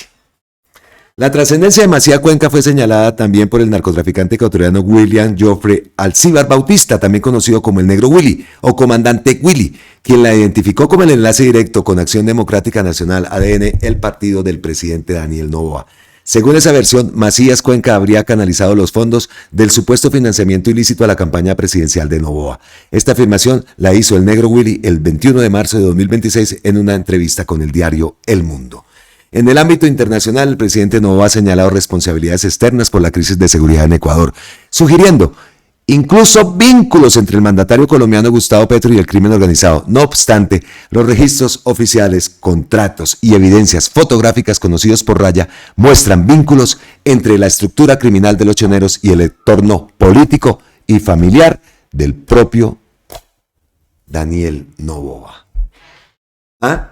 La trascendencia de Macías Cuenca fue señalada también por el narcotraficante ecuatoriano William Joffrey Alcíbar Bautista, también conocido como el Negro Willy o Comandante Willy, quien la identificó como el enlace directo con Acción Democrática Nacional, ADN, el partido del presidente Daniel Noboa. Según esa versión, Macías Cuenca habría canalizado los fondos del supuesto financiamiento ilícito a la campaña presidencial de Noboa. Esta afirmación la hizo el Negro Willy el 21 de marzo de 2026 en una entrevista con el diario El Mundo. En el ámbito internacional, el presidente Noboa ha señalado responsabilidades externas por la crisis de seguridad en Ecuador, sugiriendo incluso vínculos entre el mandatario colombiano Gustavo Petro y el crimen organizado. No obstante, los registros oficiales, contratos y evidencias fotográficas conocidos por Raya muestran vínculos entre la estructura criminal de los choneros y el entorno político y familiar del propio Daniel Noboa. ¿Ah?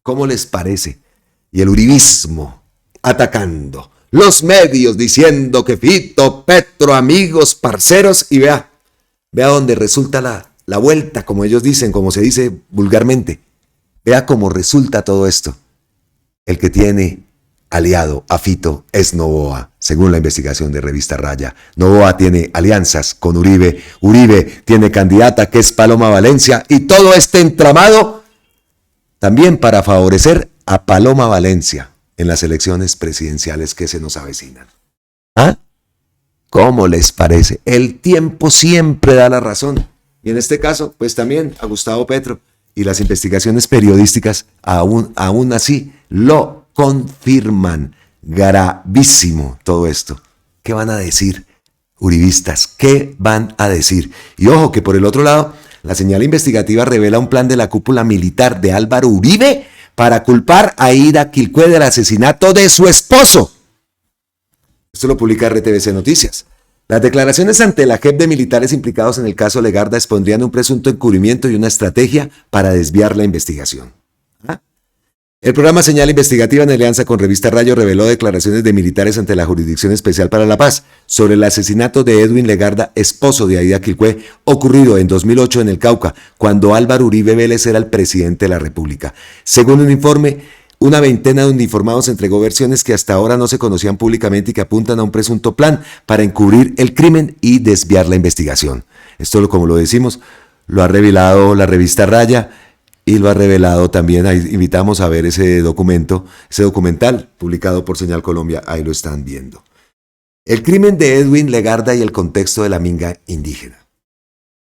¿Cómo les parece? Y el uribismo atacando, los medios diciendo que Fito, Petro, amigos, parceros, y vea dónde resulta la vuelta, como ellos dicen, como se dice vulgarmente. Vea cómo resulta todo esto. El que tiene aliado a Fito es Noboa, según la investigación de Revista Raya. Noboa tiene alianzas con Uribe, Uribe tiene candidata que es Paloma Valencia, y todo este entramado también para favorecer a Paloma Valencia en las elecciones presidenciales que se nos avecinan. ¿Ah? ¿Cómo les parece? El tiempo siempre da la razón. Y en este caso, pues también a Gustavo Petro. Y las investigaciones periodísticas aún así lo confirman. Gravísimo todo esto. ¿Qué van a decir, uribistas? ¿Qué van a decir? Y ojo que por el otro lado, la señal investigativa revela un plan de la cúpula militar de Álvaro Uribe para culpar a Aida Quilpué del asesinato de su esposo. Esto lo publica RTBC Noticias. Las declaraciones ante la JEP de militares implicados en el caso Legarda expondrían un presunto encubrimiento y una estrategia para desviar la investigación. El programa Señal Investigativa en alianza con Revista Rayo reveló declaraciones de militares ante la Jurisdicción Especial para la Paz sobre el asesinato de Edwin Legarda, esposo de Aida Quilpué, ocurrido en 2008 en el Cauca, cuando Álvaro Uribe Vélez era el presidente de la República. Según un informe, una veintena de uniformados entregó versiones que hasta ahora no se conocían públicamente y que apuntan a un presunto plan para encubrir el crimen y desviar la investigación. Esto, como lo decimos, lo ha revelado la revista Raya y lo ha revelado también, ahí invitamos a ver ese documental publicado por Señal Colombia, ahí lo están viendo. El crimen de Edwin Legarda y el contexto de la minga indígena.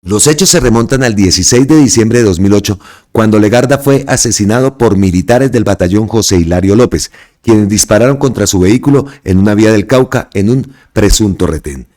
Los hechos se remontan al 16 de diciembre de 2008, cuando Legarda fue asesinado por militares del batallón José Hilario López, quienes dispararon contra su vehículo en una vía del Cauca en un presunto retén.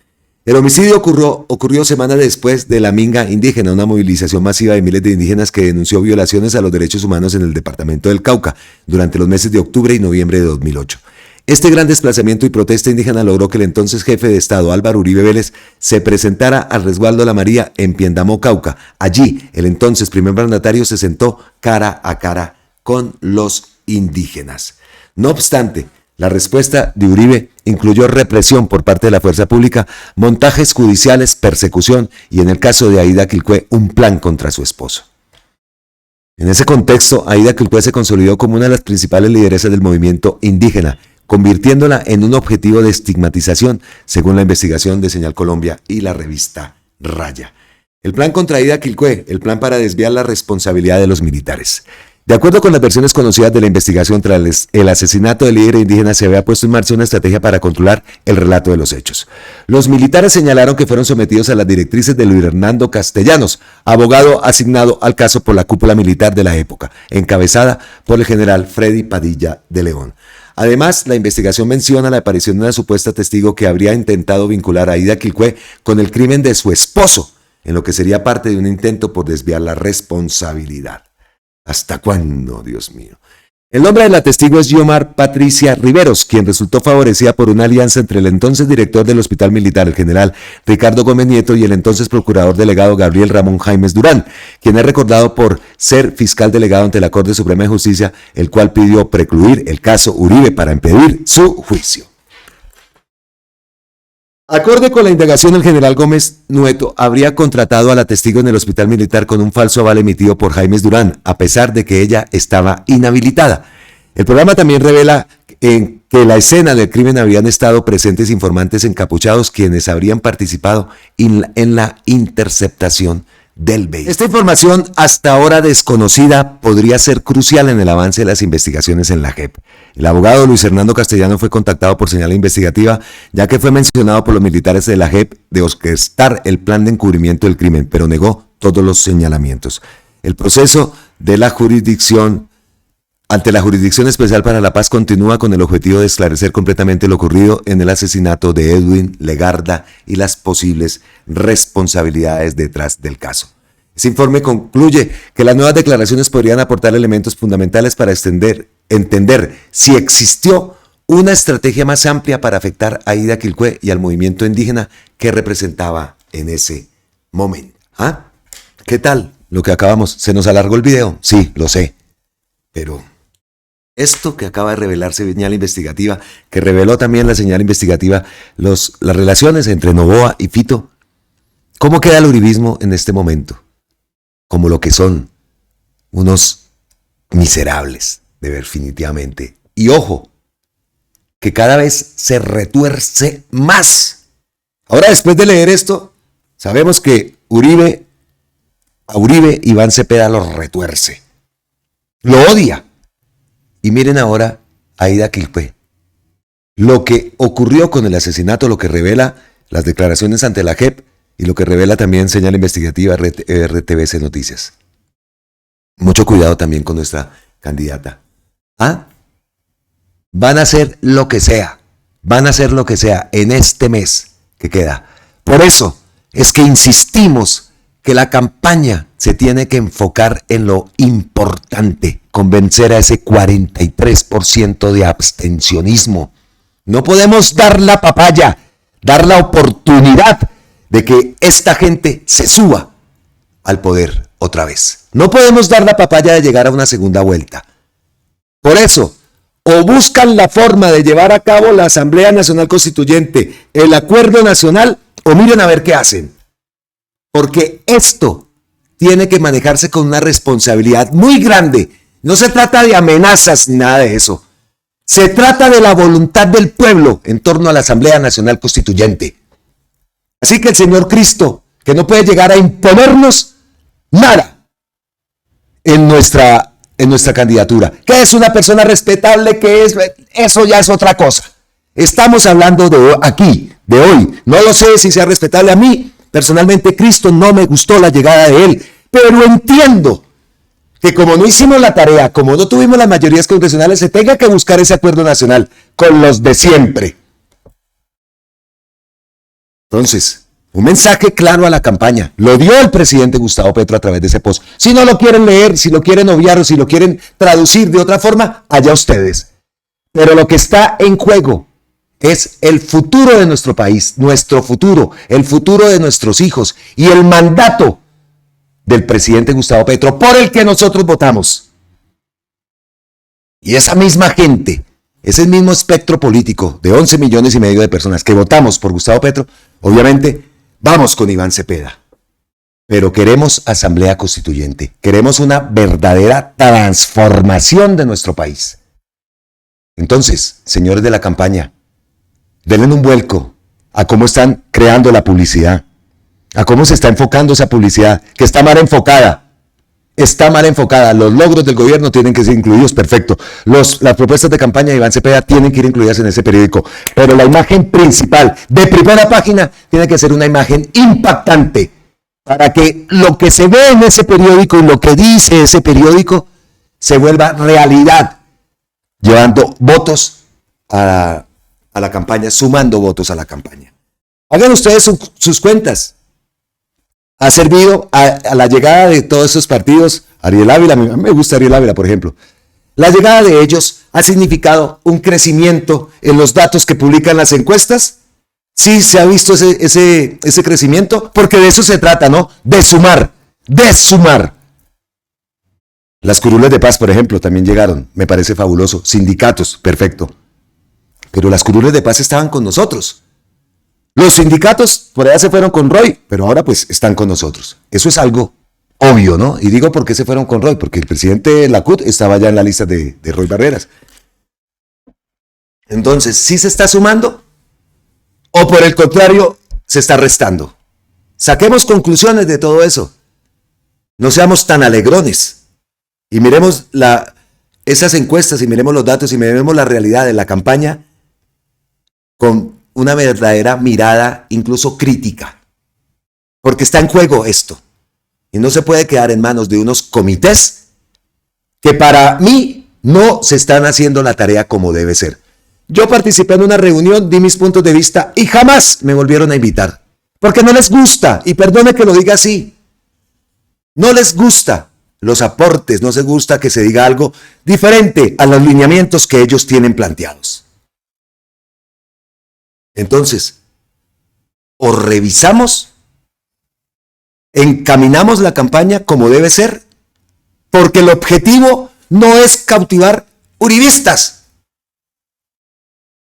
El homicidio ocurrió semanas después de la minga indígena, una movilización masiva de miles de indígenas que denunció violaciones a los derechos humanos en el departamento del Cauca durante los meses de octubre y noviembre de 2008. Este gran desplazamiento y protesta indígena logró que el entonces jefe de Estado, Álvaro Uribe Vélez, se presentara al resguardo La María en Piendamó, Cauca. Allí, el entonces primer mandatario se sentó cara a cara con los indígenas. No obstante, la respuesta de Uribe incluyó represión por parte de la fuerza pública, montajes judiciales, persecución y, en el caso de Aida Quilpué, un plan contra su esposo. En ese contexto, Aida Quilpué se consolidó como una de las principales lideresas del movimiento indígena, convirtiéndola en un objetivo de estigmatización, según la investigación de Señal Colombia y la revista Raya. El plan contra Aida Quilpué, el plan para desviar la responsabilidad de los militares. De acuerdo con las versiones conocidas de la investigación tras el asesinato del líder indígena, se había puesto en marcha una estrategia para controlar el relato de los hechos. Los militares señalaron que fueron sometidos a las directrices de Luis Hernando Castellanos, abogado asignado al caso por la cúpula militar de la época, encabezada por el general Freddy Padilla de León. Además, la investigación menciona la aparición de una supuesta testigo que habría intentado vincular a Aida Quilpué con el crimen de su esposo, en lo que sería parte de un intento por desviar la responsabilidad. ¿Hasta cuándo, Dios mío? El nombre de la testigo es Guiomar Patricia Riveros, quien resultó favorecida por una alianza entre el entonces director del Hospital Militar, el general Ricardo Gómez Nieto, y el entonces procurador delegado Gabriel Ramón Jaimes Durán, quien es recordado por ser fiscal delegado ante la Corte Suprema de Justicia, el cual pidió precluir el caso Uribe para impedir su juicio. Acorde con la indagación, el general Gómez Nieto habría contratado a la testigo en el Hospital Militar con un falso aval emitido por Jaimes Durán, a pesar de que ella estaba inhabilitada. El programa también revela que en la escena del crimen habían estado presentes informantes encapuchados quienes habrían participado en la interceptación del vehículo. Esta información, hasta ahora desconocida, podría ser crucial en el avance de las investigaciones en la JEP. El abogado Luis Hernando Castellano fue contactado por Señal Investigativa, ya que fue mencionado por los militares de la JEP de orquestar el plan de encubrimiento del crimen, pero negó todos los señalamientos. El proceso de la jurisdicción ante la Jurisdicción Especial para la Paz continúa con el objetivo de esclarecer completamente lo ocurrido en el asesinato de Edwin Legarda y las posibles responsabilidades detrás del caso. Ese informe concluye que las nuevas declaraciones podrían aportar elementos fundamentales para entender si existió una estrategia más amplia para afectar a Aida Quilpué y al movimiento indígena que representaba en ese momento. ¿Ah? ¿Qué tal lo que acabamos? ¿Se nos alargó el video? Sí, lo sé. Pero esto que acaba de revelar Señal Investigativa, que reveló también la Señal Investigativa, las relaciones entre Noboa y Fito, ¿cómo queda el uribismo en este momento? Como lo que son unos miserables, definitivamente. Y ojo, que cada vez se retuerce más. Ahora, después de leer esto, sabemos que a Uribe Iván Cepeda lo retuerce, lo odia. Y miren ahora a Aida Quilpué. lo que ocurrió con el asesinato, lo que revela las declaraciones ante la JEP y lo que revela también señal investigativa RTBC Noticias. Mucho cuidado también con nuestra candidata. ¿Ah? Van a hacer lo que sea. Van a hacer lo que sea en este mes que queda. Por eso es que insistimos que la campaña se tiene que enfocar en lo importante, convencer a ese 43% de abstencionismo. No podemos dar la papaya, dar la oportunidad de que esta gente se suba al poder otra vez. No podemos dar la papaya de llegar a una segunda vuelta. Por eso, o buscan la forma de llevar a cabo la Asamblea Nacional Constituyente, el acuerdo nacional, o miren a ver qué hacen. Porque esto tiene que manejarse con una responsabilidad muy grande. No se trata de amenazas ni nada de eso. Se trata de la voluntad del pueblo en torno a la Asamblea Nacional Constituyente. Así que el Señor Cristo, que no puede llegar a imponernos nada en nuestra candidatura, que es una persona respetable, eso ya es otra cosa. Estamos hablando de aquí, de hoy. No lo sé si sea respetable. A mí, personalmente, Cristo no me gustó la llegada de él, pero entiendo que como no hicimos la tarea, como no tuvimos las mayorías congresionales, se tenga que buscar ese acuerdo nacional con los de siempre. Entonces, un mensaje claro a la campaña. Lo dio el presidente Gustavo Petro a través de ese post. Si no lo quieren leer, si lo quieren obviar o si lo quieren traducir de otra forma, allá ustedes. Pero lo que está en juego es el futuro de nuestro país, nuestro futuro, el futuro de nuestros hijos y el mandato del presidente Gustavo Petro por el que nosotros votamos. Y esa misma gente, ese mismo espectro político de 11 millones y medio de personas que votamos por Gustavo Petro, obviamente vamos con Iván Cepeda. Pero queremos asamblea constituyente, queremos una verdadera transformación de nuestro país. Entonces, señores de la campaña, denle un vuelco a cómo están creando la publicidad, a cómo se está enfocando esa publicidad, que está mal enfocada. Está mal enfocada. Los logros del gobierno tienen que ser incluidos, perfecto. Las propuestas de campaña de Iván Cepeda tienen que ir incluidas en ese periódico. Pero la imagen principal, de primera página, tiene que ser una imagen impactante para que lo que se ve en ese periódico y lo que dice ese periódico se vuelva realidad, llevando votos a la campaña, sumando votos a la campaña. Hagan ustedes sus cuentas. Ha servido a la llegada de todos esos partidos, Ariel Ávila, a mí me gusta Ariel Ávila, por ejemplo. La llegada de ellos ha significado un crecimiento en los datos que publican las encuestas. Sí, se ha visto ese crecimiento, porque de eso se trata, ¿no? De sumar. Las curules de paz, por ejemplo, también llegaron, me parece fabuloso. Sindicatos, perfecto. Pero las curules de paz estaban con nosotros. Los sindicatos por allá se fueron con Roy, pero ahora pues están con nosotros. Eso es algo obvio, ¿no? Y digo por qué se fueron con Roy, porque el presidente de la CUT estaba ya en la lista de Roy Barreras. Entonces, ¿sí se está sumando? ¿O por el contrario, se está restando? Saquemos conclusiones de todo eso. No seamos tan alegrones. Y miremos esas encuestas, y miremos los datos, y miremos la realidad de la campaña con una verdadera mirada, incluso crítica. Porque está en juego esto. Y no se puede quedar en manos de unos comités que para mí no se están haciendo la tarea como debe ser. Yo participé en una reunión, di mis puntos de vista y jamás me volvieron a invitar. Porque no les gusta, y perdone que lo diga así, no les gusta los aportes, no les gusta que se diga algo diferente a los lineamientos que ellos tienen planteados. Entonces, o revisamos, encaminamos la campaña como debe ser, porque el objetivo no es cautivar uribistas.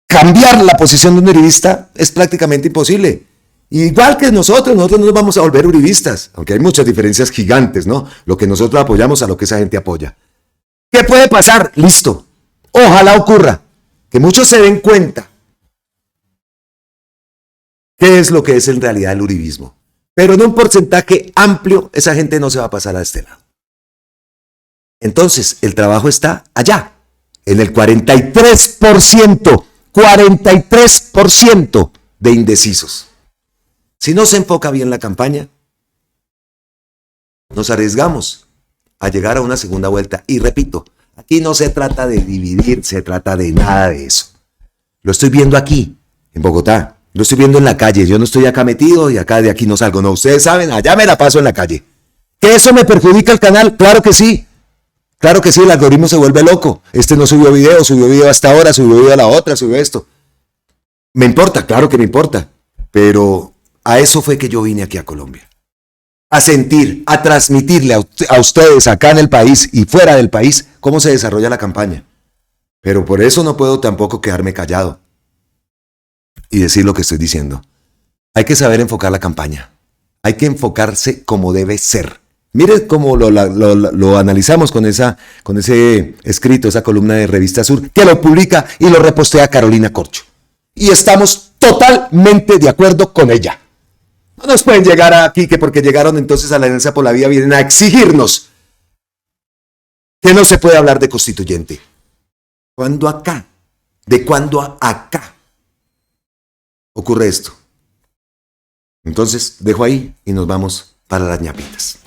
Cambiar la posición de un uribista es prácticamente imposible. Igual que nosotros no nos vamos a volver uribistas, aunque hay muchas diferencias gigantes, ¿no? Lo que nosotros apoyamos a lo que esa gente apoya. ¿Qué puede pasar? Listo. Ojalá ocurra que muchos se den cuenta qué es lo que es en realidad el uribismo. Pero en un porcentaje amplio, esa gente no se va a pasar a este lado. Entonces, el trabajo está allá, en el 43% 43% de indecisos. Si no se enfoca bien la campaña, nos arriesgamos a llegar a una segunda vuelta. Y repito, aquí no se trata de dividir, se trata de nada de eso. Lo estoy viendo aquí, en Bogotá. Lo estoy viendo en la calle. Yo no estoy acá metido y acá de aquí no salgo. No, ustedes saben, allá me la paso en la calle. ¿Que eso me perjudica el canal? Claro que sí. Claro que sí, el algoritmo se vuelve loco. Este no subió video hasta ahora, subió video a la otra, subió esto. Me importa, claro que me importa. Pero a eso fue que yo vine aquí a Colombia. A sentir, a transmitirle a ustedes acá en el país y fuera del país cómo se desarrolla la campaña. Pero por eso no puedo tampoco quedarme callado y decir lo que estoy diciendo. Hay que saber enfocar la campaña. Hay que enfocarse como debe ser. Mire cómo lo analizamos con ese escrito, esa columna de Revista Sur, que lo publica y lo repostea Carolina Corcho. Y estamos totalmente de acuerdo con ella. No nos pueden llegar aquí que porque llegaron entonces a la Alianza por la Vida vienen a exigirnos que no se puede hablar de constituyente. ¿Cuándo acá? ¿De cuándo a acá ocurre esto? Entonces dejo ahí y nos vamos para las ñapitas.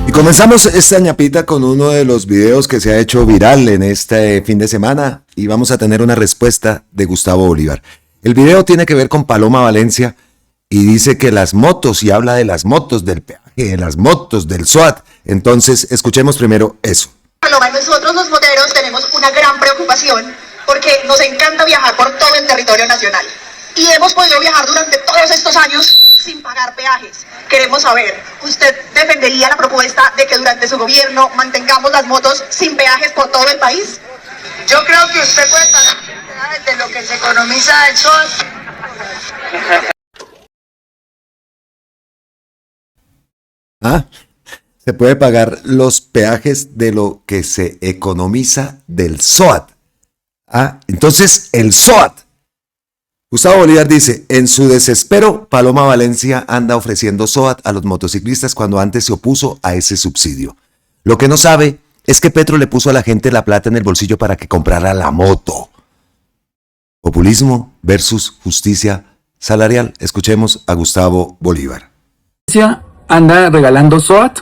Y comenzamos esta ñapita con uno de los videos que se ha hecho viral en este fin de semana y vamos a tener una respuesta de Gustavo Bolívar. El video tiene que ver con Paloma Valencia y dice que las motos, y habla de las motos del peaje, de las motos del SOAT. Entonces, escuchemos primero eso. Paloma, nosotros los moteros tenemos una gran preocupación porque nos encanta viajar por todo el territorio nacional y hemos podido viajar durante todos estos años sin pagar peajes. Queremos saber, ¿usted defendería la propuesta de que durante su gobierno mantengamos las motos sin peajes por todo el país? Yo creo que usted puede pagar peajes de lo que se economiza el SOAT. Se puede pagar los peajes de lo que se economiza del SOAT. Entonces el SOAT. Gustavo Bolívar dice, en su desespero, Paloma Valencia anda ofreciendo SOAT a los motociclistas cuando antes se opuso a ese subsidio. Lo que no sabe es que Petro le puso a la gente la plata en el bolsillo para que comprara la moto. Populismo versus justicia salarial. Escuchemos a Gustavo Bolívar. Anda regalando SOAT,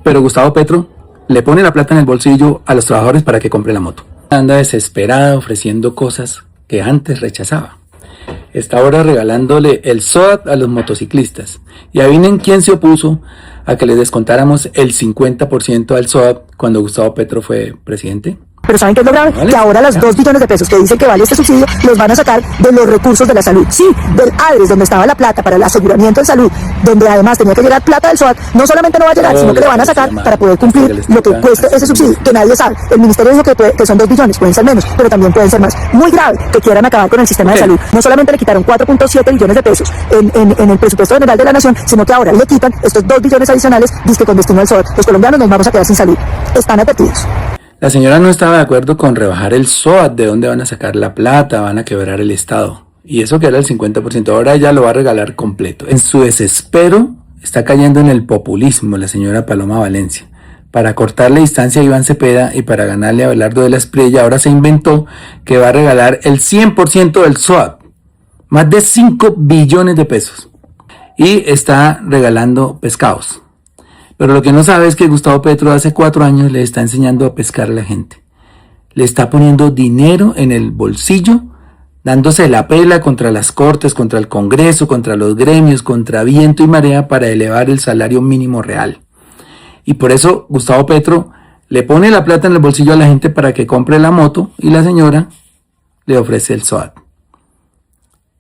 pero Gustavo Petro le pone la plata en el bolsillo a los trabajadores para que compre la moto. Anda desesperada ofreciendo cosas que antes rechazaba. Está ahora regalándole el SOAT a los motociclistas. Y adivinen quién se opuso a que le descontáramos el 50% al SOAT cuando Gustavo Petro fue presidente. Pero ¿saben qué es lo grave? ¿Vale? Que ahora las 2 billones de pesos que dicen que vale este subsidio los van a sacar de los recursos de la salud. Sí, del ADRES, donde estaba la plata para el aseguramiento de salud, donde además tenía que llegar plata del SOAT, no solamente no va a llegar, sino que le van a sacar para poder cumplir lo que cueste ese subsidio, que nadie sabe. El ministerio dijo que son 2 billones, pueden ser menos, pero también pueden ser más. Muy grave que quieran acabar con el sistema de salud. No solamente le quitaron 4.7 billones de pesos en el presupuesto general de la nación, sino que ahora le quitan estos 2 billones adicionales, dizque con destino al SOAT. Los colombianos nos vamos a quedar sin salud. Están advertidos. La señora no estaba de acuerdo con rebajar el SOAT. ¿De dónde van a sacar la plata? Van a quebrar el Estado. Y eso que era el 50%, ahora ella lo va a regalar completo. En su desespero está cayendo en el populismo la señora Paloma Valencia. Para cortarle distancia a Iván Cepeda y para ganarle a Abelardo de la Espriella, ahora se inventó que va a regalar el 100% del SOAT. Más de 5 billones de pesos. Y está regalando pescados. Pero lo que no sabe es que Gustavo Petro hace 4 años le está enseñando a pescar a la gente. Le está poniendo dinero en el bolsillo, dándose la pela contra las cortes, contra el Congreso, contra los gremios, contra viento y marea para elevar el salario mínimo real. Y por eso Gustavo Petro le pone la plata en el bolsillo a la gente para que compre la moto y la señora le ofrece el SOAT.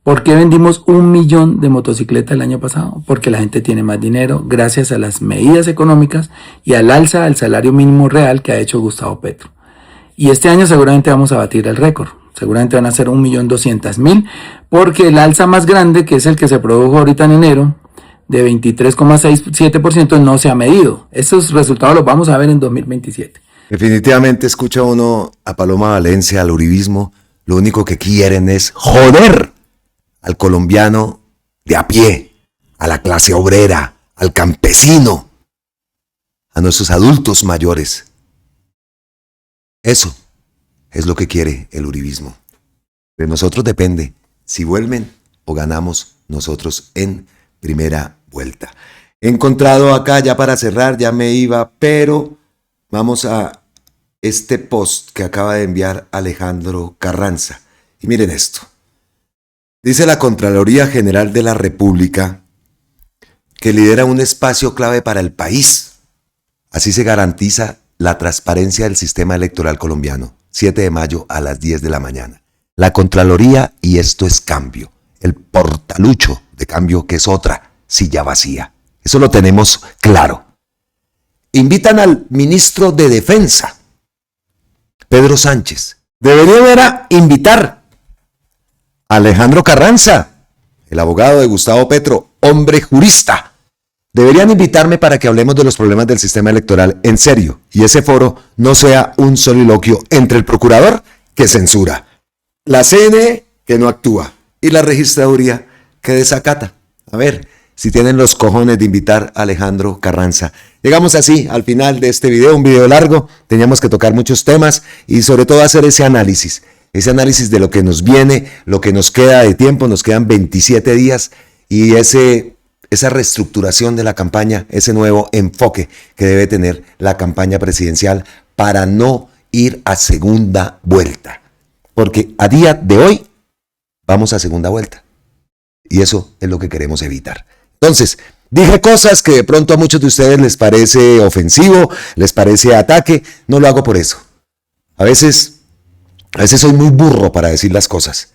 ¿Por qué vendimos 1 millón de motocicletas el año pasado? Porque la gente tiene más dinero gracias a las medidas económicas y al alza del salario mínimo real que ha hecho Gustavo Petro. Y este año seguramente vamos a batir el récord. Seguramente van a ser 1.200.000 porque el alza más grande, que es el que se produjo ahorita en enero, de 23,67% no se ha medido. Esos resultados los vamos a ver en 2027. Definitivamente escucha uno a Paloma Valencia, al uribismo. Lo único que quieren es joder al colombiano de a pie, a la clase obrera, al campesino, a nuestros adultos mayores. Eso es lo que quiere el uribismo. De nosotros depende si vuelven o ganamos nosotros en primera vuelta. He encontrado acá, ya para cerrar, ya me iba, pero vamos a este post que acaba de enviar Alejandro Carranza. Y miren esto. Dice la Contraloría General de la República que lidera un espacio clave para el país. Así se garantiza la transparencia del sistema electoral colombiano. 7 de mayo a las 10 de la mañana. La Contraloría, y esto es Cambio. El portalucho de Cambio, que es otra silla vacía. Eso lo tenemos claro. Invitan al ministro de Defensa, Pedro Sánchez. Debería invitar a Alejandro Carranza, el abogado de Gustavo Petro, hombre jurista. Deberían invitarme para que hablemos de los problemas del sistema electoral en serio, y ese foro no sea un soliloquio entre el procurador, que censura, la CNE, que no actúa, y la registraduría, que desacata. A ver si tienen los cojones de invitar a Alejandro Carranza. Llegamos así al final de este video, un video largo. Teníamos que tocar muchos temas y sobre todo hacer ese análisis de lo que nos viene, lo que nos queda de tiempo. Nos quedan 27 días y esa reestructuración de la campaña, ese nuevo enfoque que debe tener la campaña presidencial para no ir a segunda vuelta. Porque a día de hoy vamos a segunda vuelta y eso es lo que queremos evitar. Entonces, dije cosas que de pronto a muchos de ustedes les parece ofensivo, les parece ataque. No lo hago por eso. A veces soy muy burro para decir las cosas,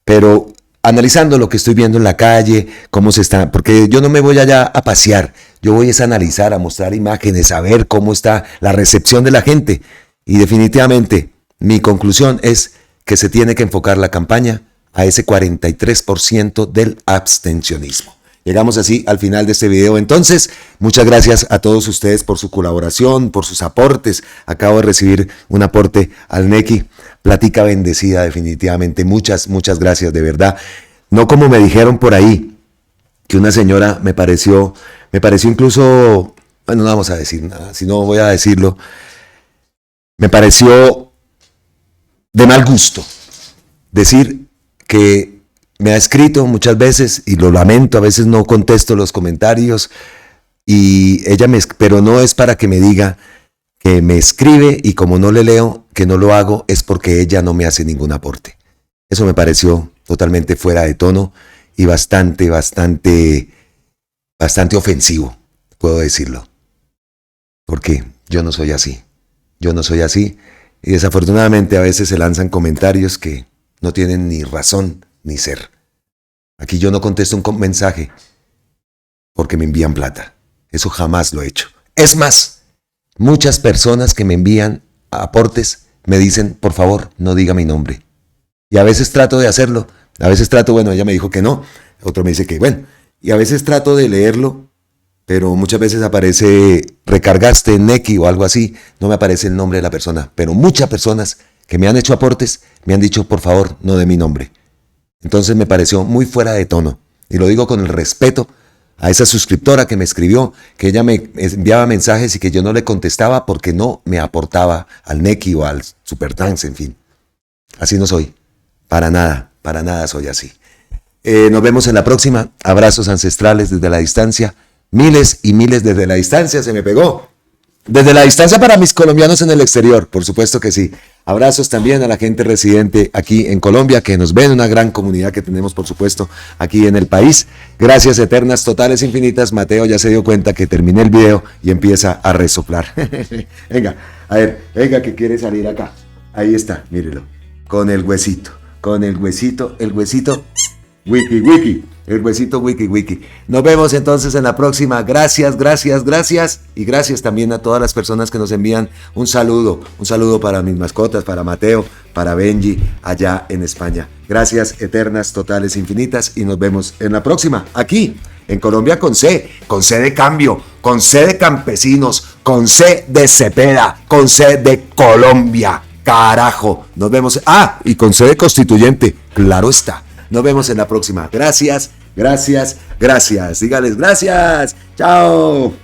pero analizando lo que estoy viendo en la calle, cómo se está, porque yo no me voy allá a pasear, yo voy a analizar, a mostrar imágenes, a ver cómo está la recepción de la gente. Y definitivamente mi conclusión es que se tiene que enfocar la campaña a ese 43% del abstencionismo. Llegamos así al final de este video. Entonces, muchas gracias a todos ustedes por su colaboración, por sus aportes. Acabo de recibir un aporte al Nequi. Plática bendecida, definitivamente. Muchas gracias, de verdad. No como me dijeron por ahí, que una señora me pareció incluso, bueno, no vamos a decir nada, si no voy a decirlo, me pareció de mal gusto decir que me ha escrito muchas veces y lo lamento, a veces no contesto los comentarios y ella pero no es para que me diga que me escribe y como no le leo, que no lo hago, es porque ella no me hace ningún aporte. Eso me pareció totalmente fuera de tono y bastante ofensivo, puedo decirlo. Porque yo no soy así y desafortunadamente a veces se lanzan comentarios que no tienen ni razón ni ser. Aquí yo no contesto un mensaje porque me envían plata. Eso jamás lo he hecho. Es más, muchas personas que me envían aportes me dicen, por favor, no diga mi nombre. Y a veces trato de hacerlo. A veces bueno, ella me dijo que no. Otro me dice que bueno. Y a veces trato de leerlo, pero muchas veces aparece recargaste en Nequi o algo así. No me aparece el nombre de la persona. Pero muchas personas que me han hecho aportes me han dicho, por favor, no de mi nombre. Entonces me pareció muy fuera de tono. Y lo digo con el respeto a esa suscriptora que me escribió, que ella me enviaba mensajes y que yo no le contestaba porque no me aportaba al Nequi o al Supertrans, en fin. Así no soy. Para nada soy así. Nos vemos en la próxima. Abrazos ancestrales desde la distancia. Miles y miles desde la distancia. Se me pegó. Desde la distancia para mis colombianos en el exterior, por supuesto que sí. Abrazos también a la gente residente aquí en Colombia, que nos ven, una gran comunidad que tenemos, por supuesto, aquí en el país. Gracias eternas, totales, infinitas. Mateo ya se dio cuenta que terminé el video y empieza a resoplar. Venga, a ver, venga que quiere salir acá. Ahí está, mírelo. Con el huesito, el huesito, wiki. El huesito wiki. Nos vemos entonces en la próxima. Gracias. Y gracias también a todas las personas que nos envían un saludo. Un saludo para mis mascotas, para Mateo, para Benji, allá en España. Gracias eternas, totales, infinitas. Y nos vemos en la próxima, aquí, en Colombia con C de Cambio, con C de Campesinos, con C de Cepeda, con C de Colombia. Carajo. Nos vemos. Y con C de Constituyente. Claro está. Nos vemos en la próxima. Gracias. Dígales gracias. Chao.